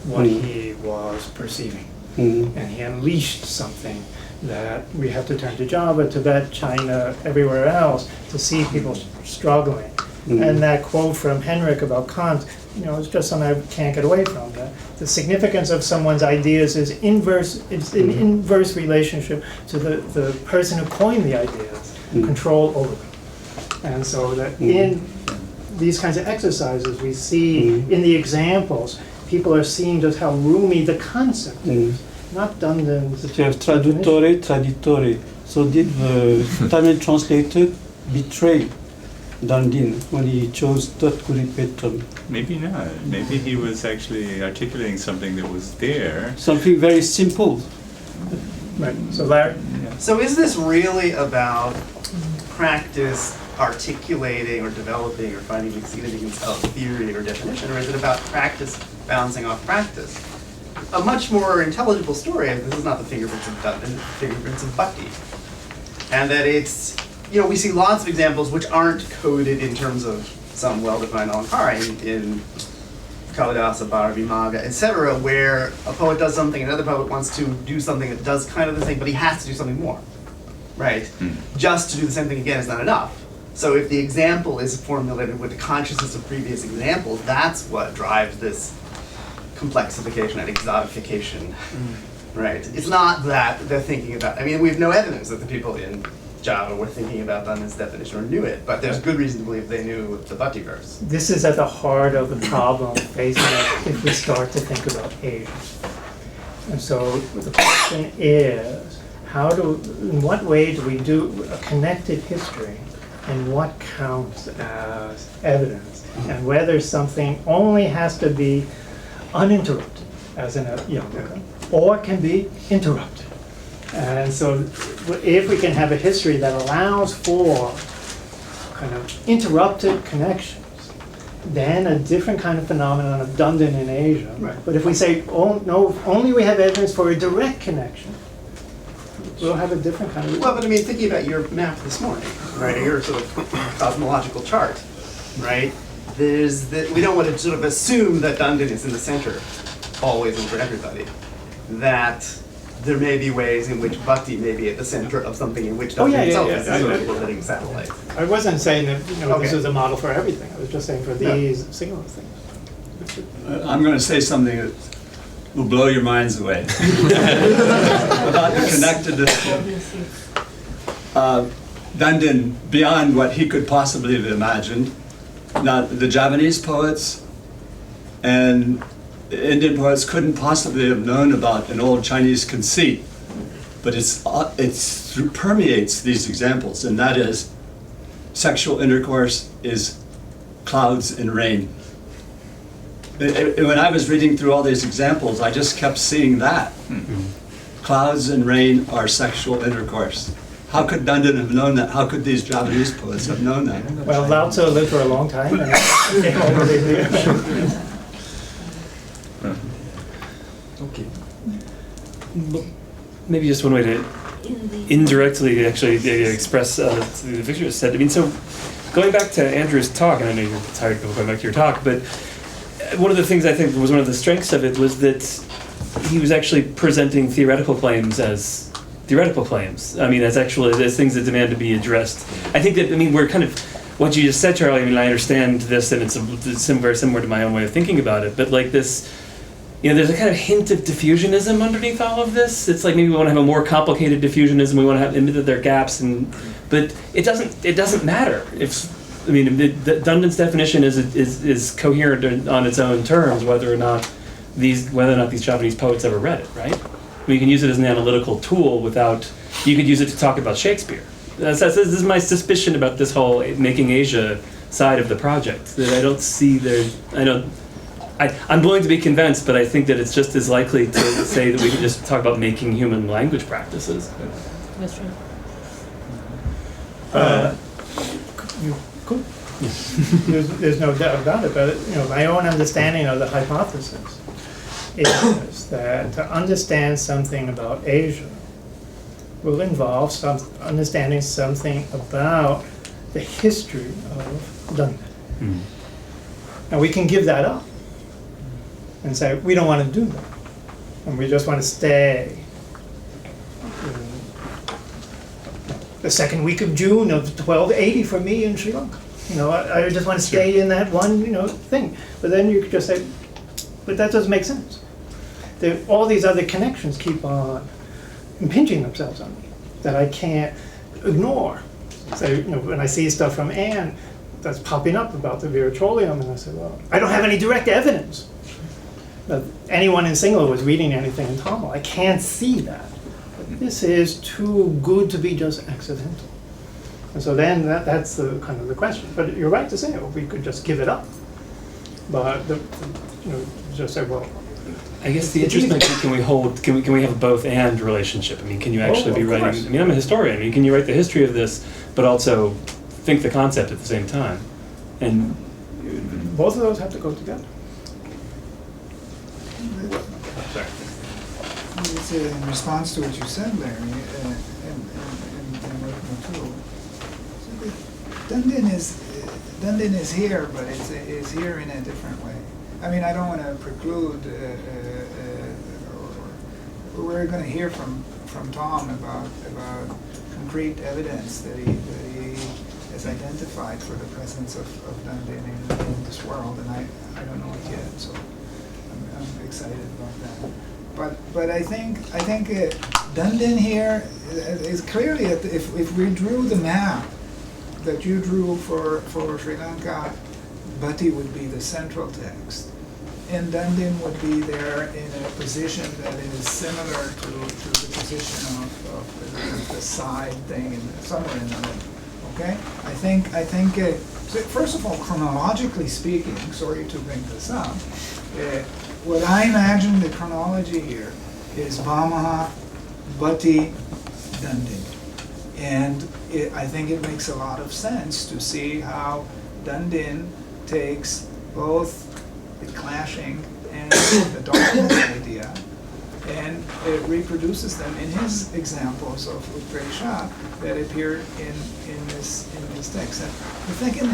what he was perceiving. And he unleashed something that we have to turn to Java, Tibet, China, everywhere else to see people struggling. And that quote from Henrik about Kant, it's just something I can't get away from. The significance of someone's ideas is it's an inverse relationship to the person who coined the ideas, control over them. And so that in these kinds of exercises we see in the examples, people are seeing just how roomy the concept is, not DanDin's. But you have traduttore, traditore. So did the Tamil translator betray DanDin when he chose tat kurit petram? Maybe not. Maybe he was actually articulating something that was there. Something very simple. Right. So Larry? So is this really about practice articulating or developing or finding the significance of theory or definition, or is it about practice bouncing off practice? A much more intelligible story, and this is not the fingerprints of DanDin, the fingerprints of Bhatti. And that it's, we see lots of examples which aren't coded in terms of some well-defined alankara in Kalidasa, Bharati, Maga, etc., where a poet does something, another poet wants to do something that does kind of the same, but he has to do something more, right? Just to do the same thing again is not enough. So if the example is formulated with the consciousness of previous examples, that's what drives this complexification and exotification, right? It's not that they're thinking about, we have no evidence that the people in Java were thinking about DanDin's definition or knew it, but there's good reason to believe they knew the Bhatti verse. This is at the heart of the problem facing us if we start to think about Asia. And so the question is, in what way do we do a connected history, and what counts as evidence, and whether something only has to be uninterrupted, as in or can be interrupted. And so if we can have a history that allows for kind of interrupted connections, then a different kind of phenomenon of Dundin in Asia. Right. But if we say, oh, no, only we have evidence for a direct connection, we'll have a different kind of... Well, but I mean, thinking about your map this morning, right, your sort of cosmological chart, right? We don't want to sort of assume that Dundin is in the center, always and for everybody. That there may be ways in which Bhakti may be at the center of something in which Dundin itself is a sort of orbiting satellite. I wasn't saying that this Okay. is a model for everything. I was just saying for these singular things. I'm going to say something that will blow your minds away about the connectedness of Dundin beyond what he could possibly have imagined. Now, the Javanese poets and Indian poets couldn't possibly have known about an old Chinese conceit, but it permeates these examples, and that is sexual intercourse is clouds and rain. When I was reading through all these examples, I just kept seeing that. Clouds and rain are sexual intercourse. How could Dundin have known that? How could these Javanese poets have known that? Well, Lao Tzu lived for a long time. And Okay. Maybe just one way to indirectly actually express the Victor just said. I mean, so going back to Andrew's talk, and I know you're tired of going back to your talk, but one of the things I think was one of the strengths of it was that he was actually presenting theoretical claims as theoretical claims. I mean, as things that demand to be addressed. I think that, I mean, we're kind of, what you just said, Charlie, I mean, I understand this, and it's very similar to my own way of thinking about it, but like this, there's a kind of hint of diffusionism underneath all of this. It's like maybe we want to have a more complicated diffusionism, we want to admit that there are gaps, but it doesn't matter. Dundin's definition is coherent on its own terms, whether or not these Javanese poets ever read it, right? You can use it as an analytical tool you could use it to talk about Shakespeare. This is my suspicion about this whole Making Asia side of the project, that I don't see I'm willing to be convinced, but I think that it's just as likely to say that we can just talk about making human language practices. That's right. Cool. There's no doubt about it, but my own understanding of the hypothesis is that to understand something about Asia will involve understanding something about the history of Dundin. And we can give that up and say, we don't want to do that. And we just want to stay in the second week of June of 1280 for me in Sri Lanka. I just want to stay in that one, thing. But then you could just say, but that doesn't make sense. All these other connections keep on impinging themselves on me that I can't ignore. So, when I see stuff from Anne that's popping up about the Viratrolium, and I say, well, I don't have any direct evidence that anyone in Sinhala was reading anything in Tamil. I can't see that. But this is too good to be just accidental. And so then that's the kind of the question. But you're right to say, we could just give it up. But just say, well, I guess the interest might be, can we have a both and relationship? I mean, can you actually be writing, course. I mean, I'm a historian, I mean, can you write the history of this, but also think the concept at the same time? And both of those have to go together. Sorry. It's in response to what you said, Larry, and Dundin is here, but it's here in a different way. I mean, I don't want to preclude, we're going to hear from Tom about concrete evidence that he has identified for the presence of Dundin in this world, and I don't know it yet, so I'm excited about that. But I think Dundin here is clearly, if we drew the map that you drew for Sri Lanka, Bhatti would be the central text, and Dundin would be there in a position that is similar to the position of the side thing, somewhere in the middle. Okay, I think. First of all, chronologically speaking, sorry to bring this up, what I imagine the chronology here is Vamaha, Bhatti, Dundin. And I think it makes a lot of sense to see how DanDin takes both the clashing and the darkness idea, and it reproduces them in his examples of Utpreksha that appear in this text. And the second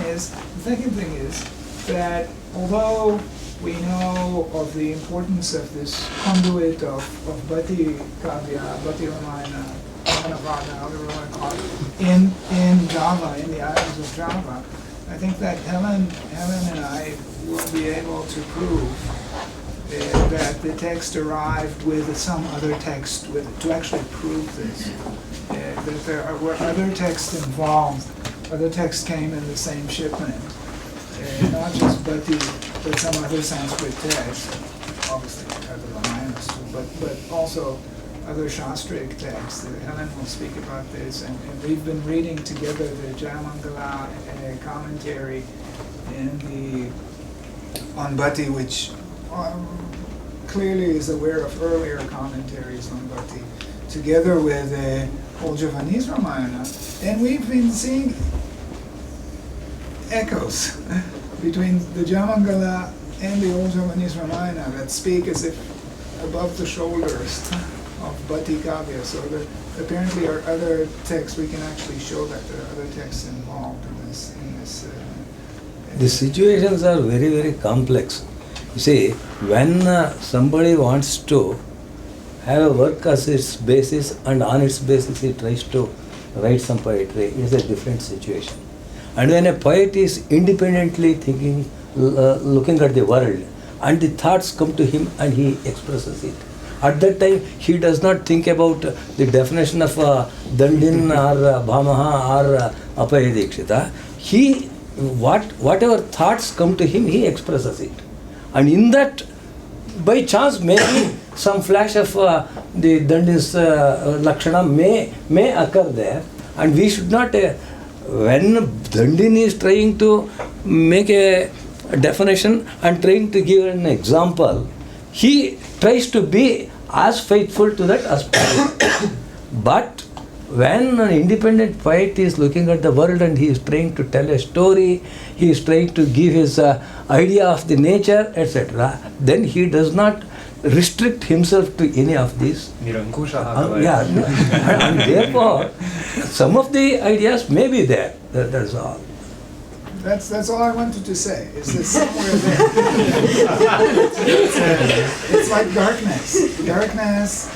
thing is that although we know of the importance of this conduit of Bhatti Kavya, Bhatti Ramayana, Mahabharata, however you want to call it, in Java, in the islands of Java, I think that Helen and I will be able to prove that the text arrived with some other text to actually prove this. That there were other texts involved, other texts came in the same shipment. Not just Bhatti, but some other Sanskrit texts, obviously the Ramayanas too, but also other Shastric texts. Helen will speak about this, and we've been reading together the Jayamangala commentary on Bhatti, which clearly is aware of earlier commentaries on Bhatti, together with Old Javanese Ramayana, and we've been seeing echoes between the Jayamangala and the Old Javanese Ramayana that speak as if above the shoulders of Bhatti Kavya. So there apparently are other texts. We can actually show that there are other texts involved in this. The situations are very, very complex. You see, when somebody wants to have a work as its basis, and on its basis he tries to write some poetry, it's a different situation. And when a poet is independently thinking, looking at the world, and the thoughts come to him and he expresses it. At that time, he does not think about the definition of DanDin or Bhamaha or Apaya Dikshita. Whatever thoughts come to him, he expresses it. And in that, by chance, maybe some flash of the DanDin's Lakshana may occur there, and we should not, when DanDin is trying to make a definition and trying to give an example, he tries to be as faithful to that as possible. But when an independent poet is looking at the world and he is trying to tell a story, he is trying to give his idea of the nature, etc., then he does not restrict himself to any of these. And therefore, some of the ideas may be there. That's all. That's all I wanted to say, is that somewhere there. It's like darkness. Darkness,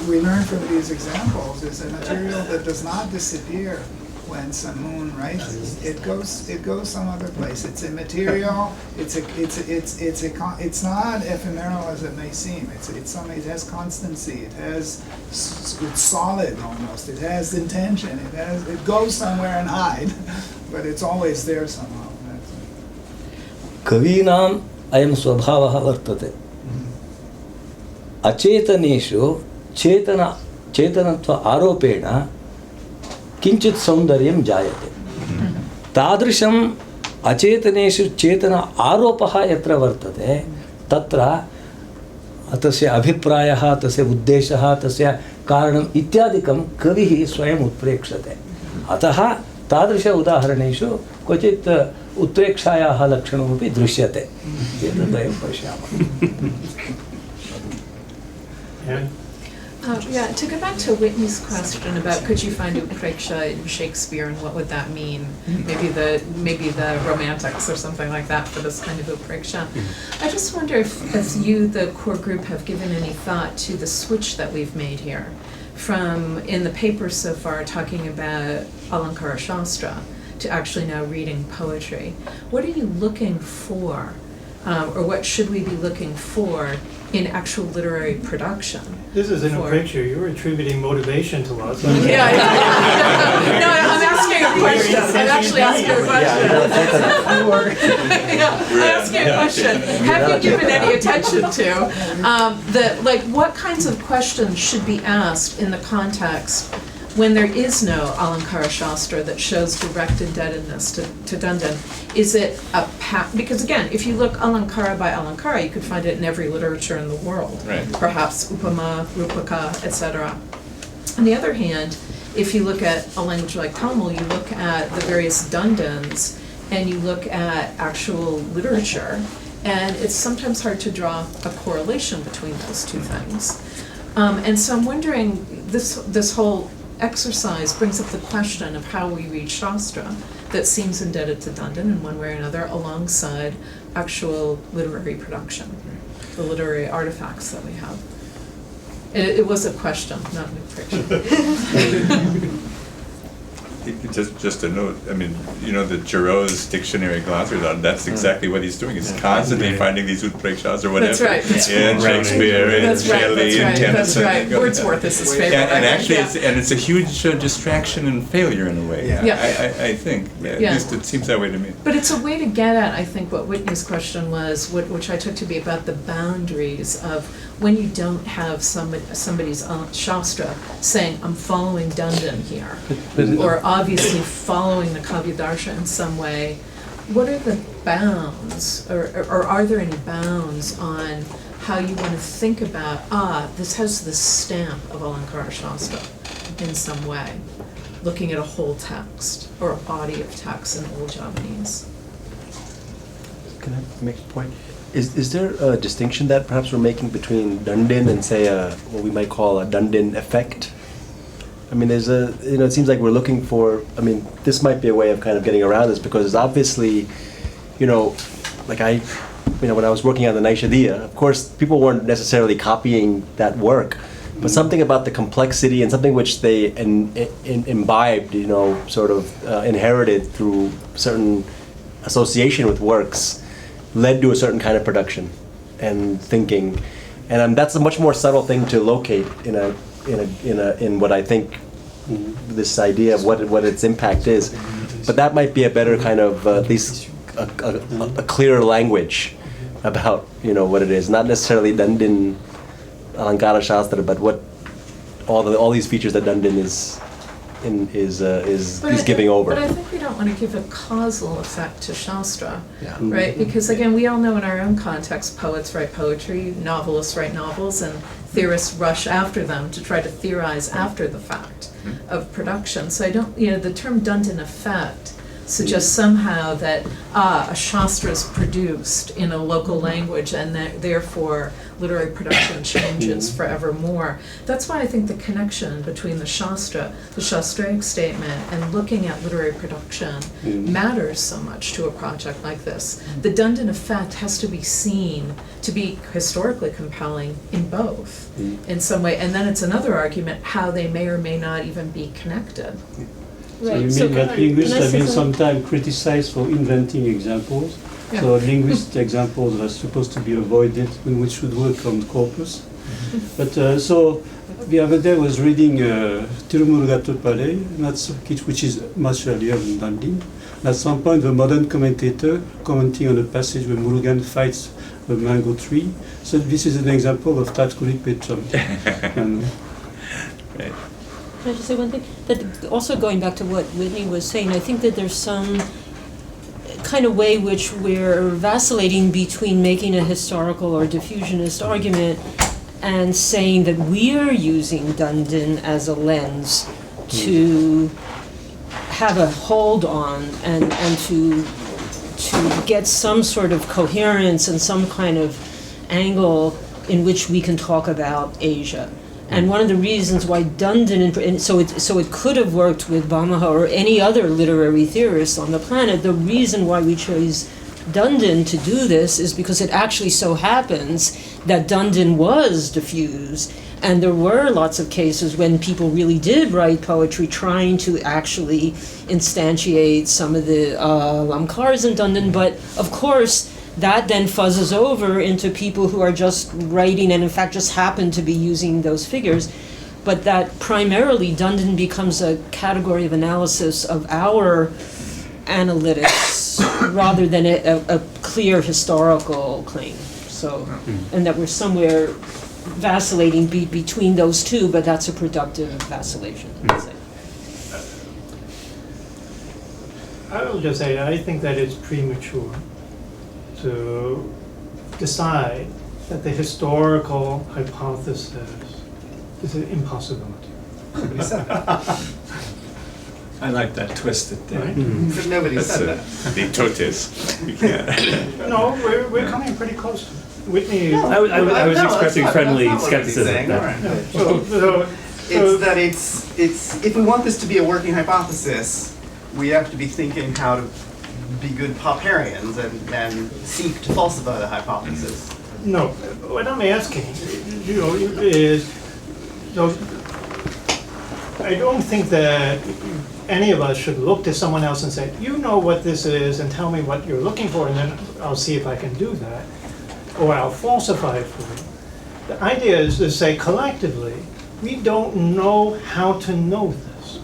we learn from these examples, is a material that does not disappear when some moon rises. It goes some other place. It's immaterial. It's not ephemeral as it may seem. It has constancy. It's solid almost. It has intention. It goes somewhere and hide, but it's always there somehow. Kavinam ayam swabhavaha vartate. Achetaneshu chetanatva aropena किंचित सौंदर्यं जायते तादृशम् अचेतनेषु चेतन आरोपः यत्र वर्तते तत्र तस्य अभिप्रायः तस्य उद्देशः तस्य कारणम् इत्यादिकं कविः स्वयम् उत्प्रेक्षते अतः तादृश उदाहरणेषु क्वचित् उत्प्रेक्षायाः लक्षणमपि दृश्यते एतद् वयं पश्यामः Yeah, to go back to Whitney's question about could you find Utpreksha in Shakespeare and what would that mean? Maybe the Romantics or something like that for this kind of Utpreksha. I just wonder if you, the core group, have given any thought to the switch that we've made here from in the paper so far talking about Alankara Shastra to actually now reading poetry. What are you looking for, or what should we be looking for in actual literary production? This isn't a picture. You're attributing motivation to us. No, I'm asking a question. I'm actually asking a question. I'm asking a question. Have you given any attention to what kinds of questions should be asked in the context when there is no Alankara Shastra that shows direct indebtedness to DanDin? Is it because again, if you look Alankara by Alankara, you could find it in every literature in the world. Right. Perhaps Upama, Rupaka, etc. On the other hand, if you look at a language like Tamil, you look at the various Dandins, and you look at actual literature, and it's sometimes hard to draw a correlation between those two things. And so I'm wondering, this whole exercise brings up the question of how we read Shastra that seems indebted to Dandin in one way or another, alongside actual literary production, the literary artifacts that we have. It was a question, not a prediction. Just a note, I mean, you know, the Giroux's dictionary glossary, that's exactly what he's doing. He's constantly finding these utprekshas or whatever. That's right. In Shakespeare, in Shelley, in Tennyson. That's right. Wordsworth is his favorite. And actually, it's a huge distraction and failure in a way. I think. At least it seems that way to me. But it's a way to get at, I think, what Whitney's question was, which I took to be about the boundaries of when you don't have somebody's Shastra saying, I'm following Dandin here, or obviously following the Kavyadarsha in some way, what are the bounds, or are there any bounds on how you want to think about, this has the stamp of Alankara Shastra in some way, looking at a whole text, or a body of text in Old Javanese? Can I make a point? Is there a distinction that perhaps we're making between Dandin and, say, what we might call a Dandin effect? I mean, there's it seems like we're looking for, this might be a way of kind of getting around this, because it's obviously, when I was working on the Naishadiya, of course, people weren't necessarily copying that work, but something about the complexity and something which they imbibed, sort of inherited through certain association with works, led to a certain kind of production and thinking, and that's a much more subtle thing to locate in what I think this idea of what its impact is. But that might be a better kind of at least a clearer language about what it is, not necessarily Dandin Alankara Shastra, but what all these features that Dandin is giving over. But I think we don't want to give a causal effect to Shastra, right? Because again, we all know in our own context, poets write poetry, novelists write novels, and theorists rush after them to try to theorize after the fact of production. So I don't, the term Dandin effect suggests somehow that a Shastra is produced in a local language, and that therefore literary production changes forevermore. That's why I think the connection between the Shastraic statement, and looking at literary production matters so much to a project like this. The Dandin effect has to be seen to be historically compelling in both, in some way. And then it's another argument how they may or may not even be connected. So you mean that linguists have been sometimes criticized for inventing examples? Yeah. So linguist examples are supposed to be avoided when we should work on corpus. But so the other day I was reading Tirumurugatopale, which is much earlier than Dandin. At some point, the modern commentator commenting on a passage where Murugan fights a mango tree. So this is an example of Tatkuri Petram. Right. Can I just say one thing? That also going back to what Whitney was saying, I think that there's some kind of way which we're vacillating between making a historical or diffusionist argument and saying that we're using Dandin as a lens to have a hold on and to get some sort of coherence and some kind of angle in which we can talk about Asia. And one of the reasons why Dandin, and so it could have worked with Bhamaha or any other literary theorist on the planet, the reason why we chose Dandin to do this is because it actually so happens that Dandin was diffused, and there were lots of cases when people really did write poetry trying to actually instantiate some of the Lamkars in Dandin, but of course that then fuzzes over into people who are just writing and in fact just happen to be using those figures. But that primarily Dandin becomes a category of analysis of our analytics rather than a clear historical claim. So, and that we're somewhere vacillating between those two, but that's a productive vacillation, I'd say. I will just say I think that it's premature to decide that the historical hypothesis is an impossibility. I like that twisted thing. Right. But nobody That's said that. the totis. We can't. No, we're coming pretty close to it. Whitney. No, I was no, expressing that's friendly not what he's skepticism. saying. That- No, so It's that it's if we want this to be a working hypothesis, we have to be thinking how to be good popparians and seek to falsify the hypothesis. no, what I'm asking, is, so, I don't think that any of us should look to someone else and say, you know what this is, and tell me what you're looking for, and then I'll see if I can do that, or I'll falsify it for you. The idea is to say collectively, we don't know how to know this.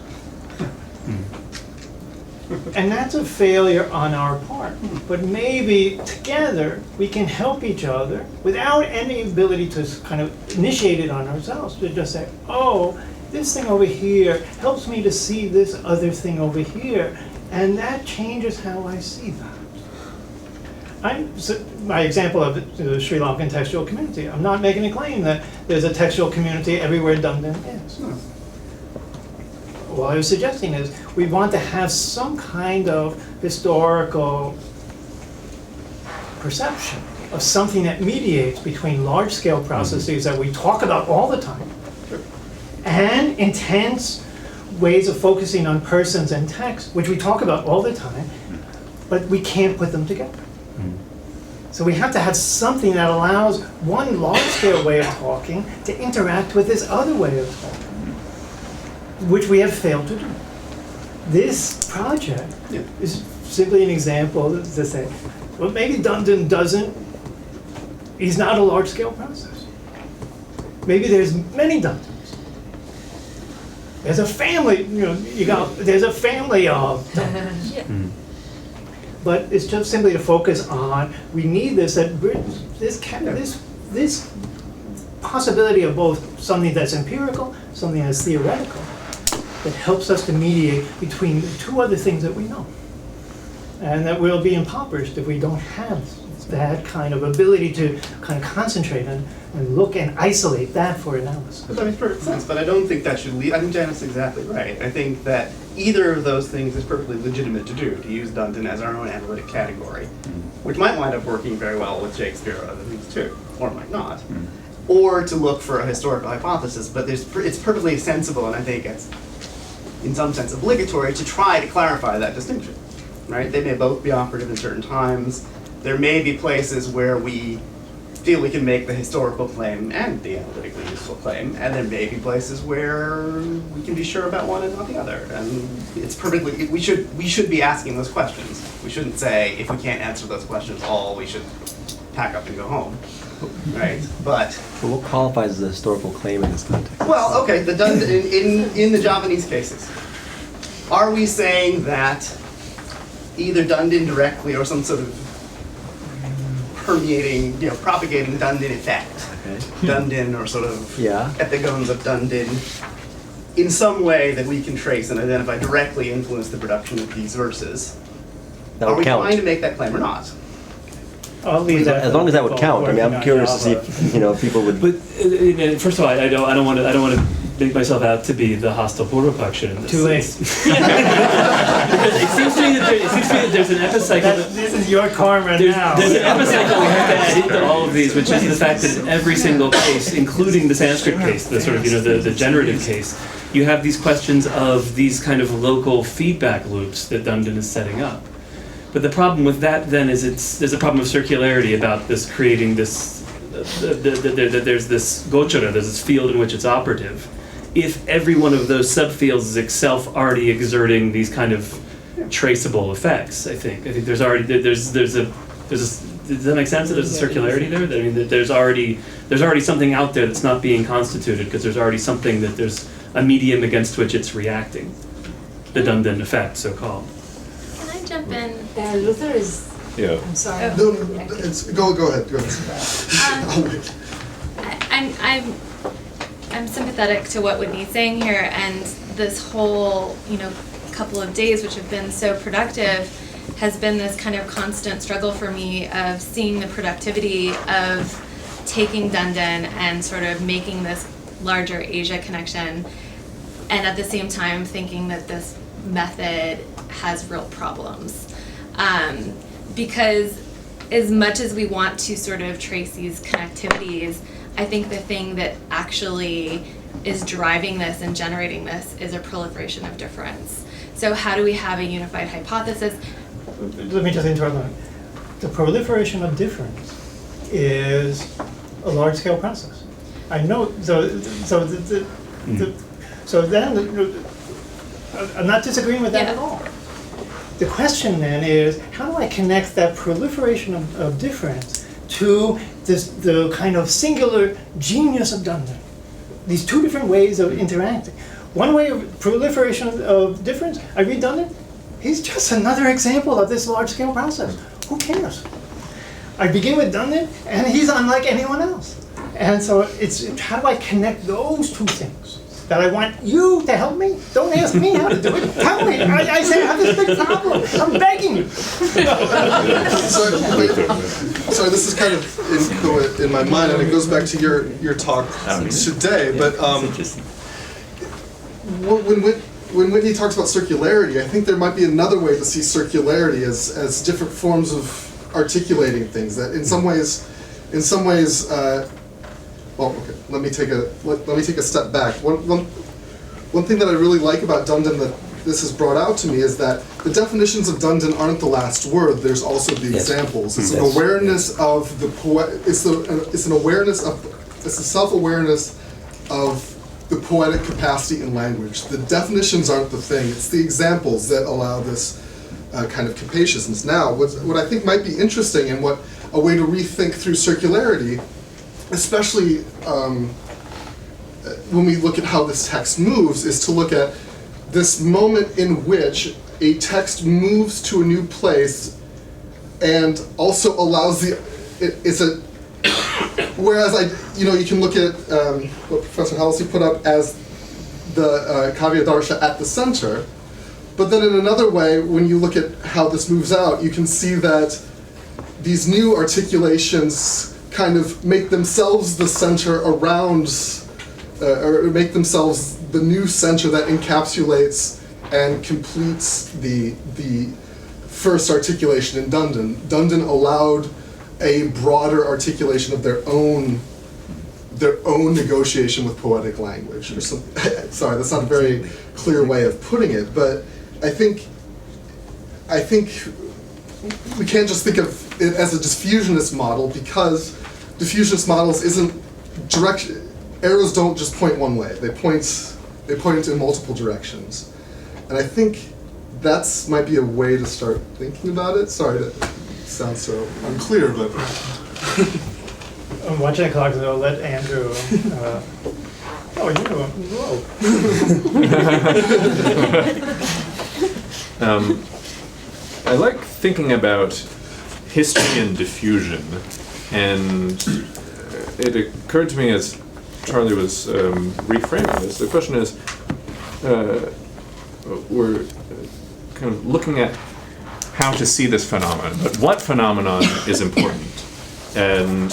And that's a failure on our part. But maybe together we can help each other without any ability to kind of initiate it on ourselves. To just say, oh, this thing over here helps me to see this other thing over here. And that changes how I see that. My example of the Sri Lankan textual community, I'm not making a claim that there's a textual community everywhere DanDin is. What I was suggesting is we want to have some kind of historical perception of something that mediates between large-scale processes that we talk about all the time and intense ways of focusing on persons and text, which we talk about all the time, but we can't put them together. So we have to have something that allows one large-scale way of talking to interact with this other way of talking, which we have failed to do. This project is simply an example to say, well, maybe DanDin he's not a large-scale process. Maybe there's many DanDins. There's a family, there's a family of DanDins. But it's just simply to focus on, we need this possibility of both something that's empirical, something that's theoretical, that helps us to mediate between the two other things that we know. And that we'll be impoverished if we don't have that kind of ability to kind of concentrate and look and isolate that for analysis. That makes perfect sense, but I don't think that should lead. I think Janet's exactly right. I think that either of those things is perfectly legitimate to do, to use DanDin as our own analytic category, which might wind up working very well with Shakespeare or other things too, or might not. Or to look for a historical hypothesis, but it's perfectly sensible, and I think it's, in some sense, obligatory to try to clarify that distinction, right? They may both be operative in certain times. There may be places where we feel we can make the historical claim and the analytically useful claim, and there may be places where we can be sure about one and not the other. And it's perfectly, we should be asking those questions. We shouldn't say, if we can't answer those questions all, we should pack up and go home, right? But what qualifies as a historical claim in this context? well, okay, the in the Javanese cases, are we saying that either DanDin directly or some sort of permeating, propagating DanDin effect, DanDin or sort of epigones of DanDin, in some way that we can trace and identify directly influence the production of these verses? Are we trying to make that claim or not? I'll leave that. As long as that would count. I mean, I'm curious to see if people would. But first of all, I don't want to make myself out to be the hostile Purvapaksha in this. Too late. It seems to me that there's an epicycle. This is your karma now. There's an epicycle we have to add into all of these, which is the fact that in every single case, including the Sanskrit case, the sort of the generative case, you have these questions of these kind of local feedback loops that DanDin is setting up. But the problem with that then is there's a problem of circularity about this creating this, there's this gochara, there's this field in which it's operative. If every one of those subfields is itself already exerting these kind of traceable effects, I think there's already, does that make sense that there's a circularity there? I mean, that there's already something out there that's not being constituted because there's already something there's a medium against which it's reacting. The DanDin effect, so-called. Jump in. Luther is. Yeah. I'm sorry. No, go ahead. I'm sympathetic to what Whitney's saying here, and this whole couple of days, which have been so productive, has been this kind of constant struggle for me of seeing the productivity of taking DanDin and sort of making this larger Asia connection, and at the same time thinking that this method has real problems. Because as much as we want to sort of trace these connectivities, I think the thing that actually is driving this and generating this is a proliferation of difference. So how do we have a unified hypothesis? Let me just interrupt a minute. The proliferation of difference is a large-scale process. I know, I'm not disagreeing with that at all. The question then is, how do I connect that proliferation of difference to the kind of singular genius of DanDin? These two different ways of interacting. One way of proliferation of difference, I read DanDin, he's just another example of this large-scale process. Who cares? I begin with DanDin, and he's unlike anyone else. And so it's how do I connect those two things? That I want you to help me? Don't ask me how to do it. Tell me. I say I have this big problem. I'm begging you. Sorry, this is kind of in my mind, and it goes back to your talk today. But when Whitney talks about circularity, I think there might be another way to see circularity as different forms of articulating things. That in some ways. Well, okay. Let me take a step back. One thing that I really like about DanDin that this has brought out to me is that the definitions of DanDin aren't the last word. There's also the examples. It's an awareness of the It's a self-awareness of the poetic capacity in language. The definitions aren't the thing. It's the examples that allow this kind of capaciousness. Now, what I think might be interesting and what a way to rethink through circularity, especially when we look at how this text moves, is to look at this moment in which a text moves to a new place and also allows whereas you can look at what Professor Halsey put up as the Kavya Darsha at the center, but then in another way, when you look at how this moves out, you can see that these new articulations kind of make themselves the center around, or make themselves the new center that encapsulates and completes the first articulation in DanDin. DanDin allowed a broader articulation of their own negotiation with poetic language. Or sorry, that's not a very clear way of putting it, but I think we can't just think of it as a diffusionist model, because diffusionist models isn't direction. Arrows don't just point one way. They point in multiple directions, and I think that's might be a way to start thinking about it. Sorry to sound so unclear, but I'm watching the clock, so I'll let Andrew. I like thinking about history and diffusion, and it occurred to me as Charlie was reframing this. The question is, we're kind of looking at how to see this phenomenon, but what phenomenon is important? And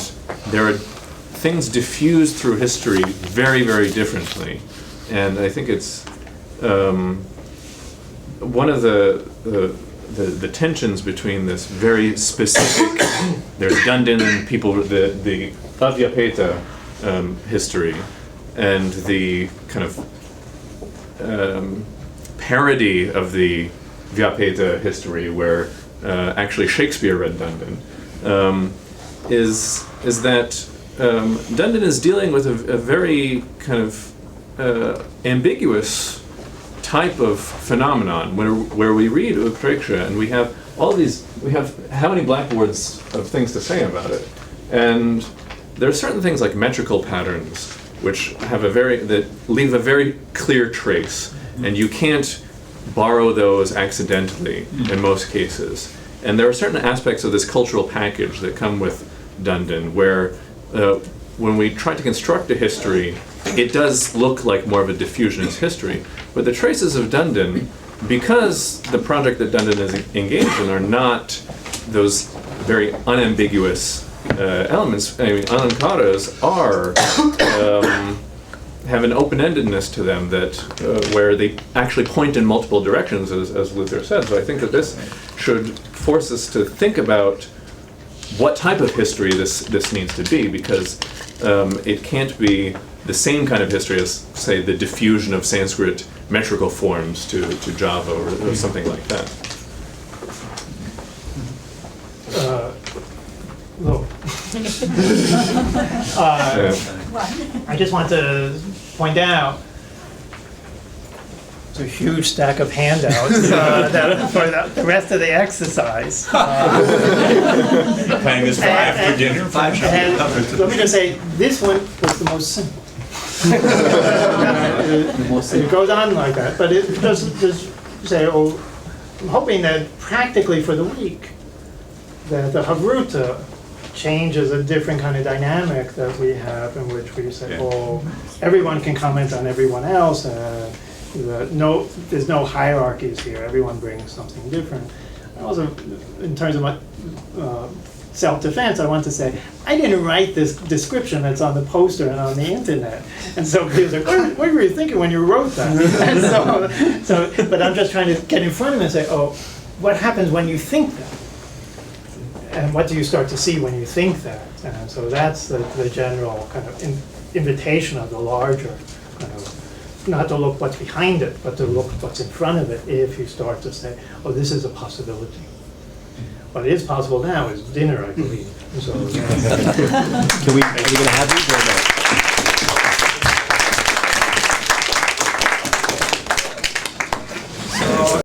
there are things diffused through history very, very differently, and I think it's one of the tensions between this very specific, there's DanDin and people, the Avyapeta history, and the kind of parody of the Vyapeta history, where actually Shakespeare read DanDin, is that DanDin is dealing with a very kind of ambiguous type of phenomenon where we read Utpreksha and we have how many blackboards of things to say about it, and there are certain things like metrical patterns which have that leave a very clear trace, and you can't borrow those accidentally in most cases. And there are certain aspects of this cultural package that come with DanDin where when we try to construct a history, it does look like more of a diffusionist history. But the traces of DanDin, because the project that DanDin is engaged in are not those very unambiguous elements, I mean, alankaras have an open-endedness to them that where they actually point in multiple directions, as Luther said. So I think that this should force us to think about what type of history this needs to be, because it can't be the same kind of history as, say, the diffusion of Sanskrit metrical forms to Java or something like that. I just want to point out it's a huge stack of handouts that for the rest of the exercise. Playing this for after dinner. And let me just say, this one was the most simple. It goes on like that, but it doesn't just say, oh, I'm hoping that practically for the week, that the Chavruta changes a different kind of dynamic that we have in which we say, oh, everyone can comment on everyone else, there's no hierarchies here, everyone brings something different. And also, in terms of my self-defense, I want to say, I didn't write this description that's on the poster and on the internet. And so people say, what were you thinking when you wrote that? And but I'm just trying to get in front of it and say, oh, what happens when you think that? And what do you start to see when you think that? And so that's the general kind of invitation of the larger kind of, not to look what's behind it, but to look what's in front of it if you start to say, oh, this is a possibility. What is possible now is dinner, I believe. So, are we going to have these or no?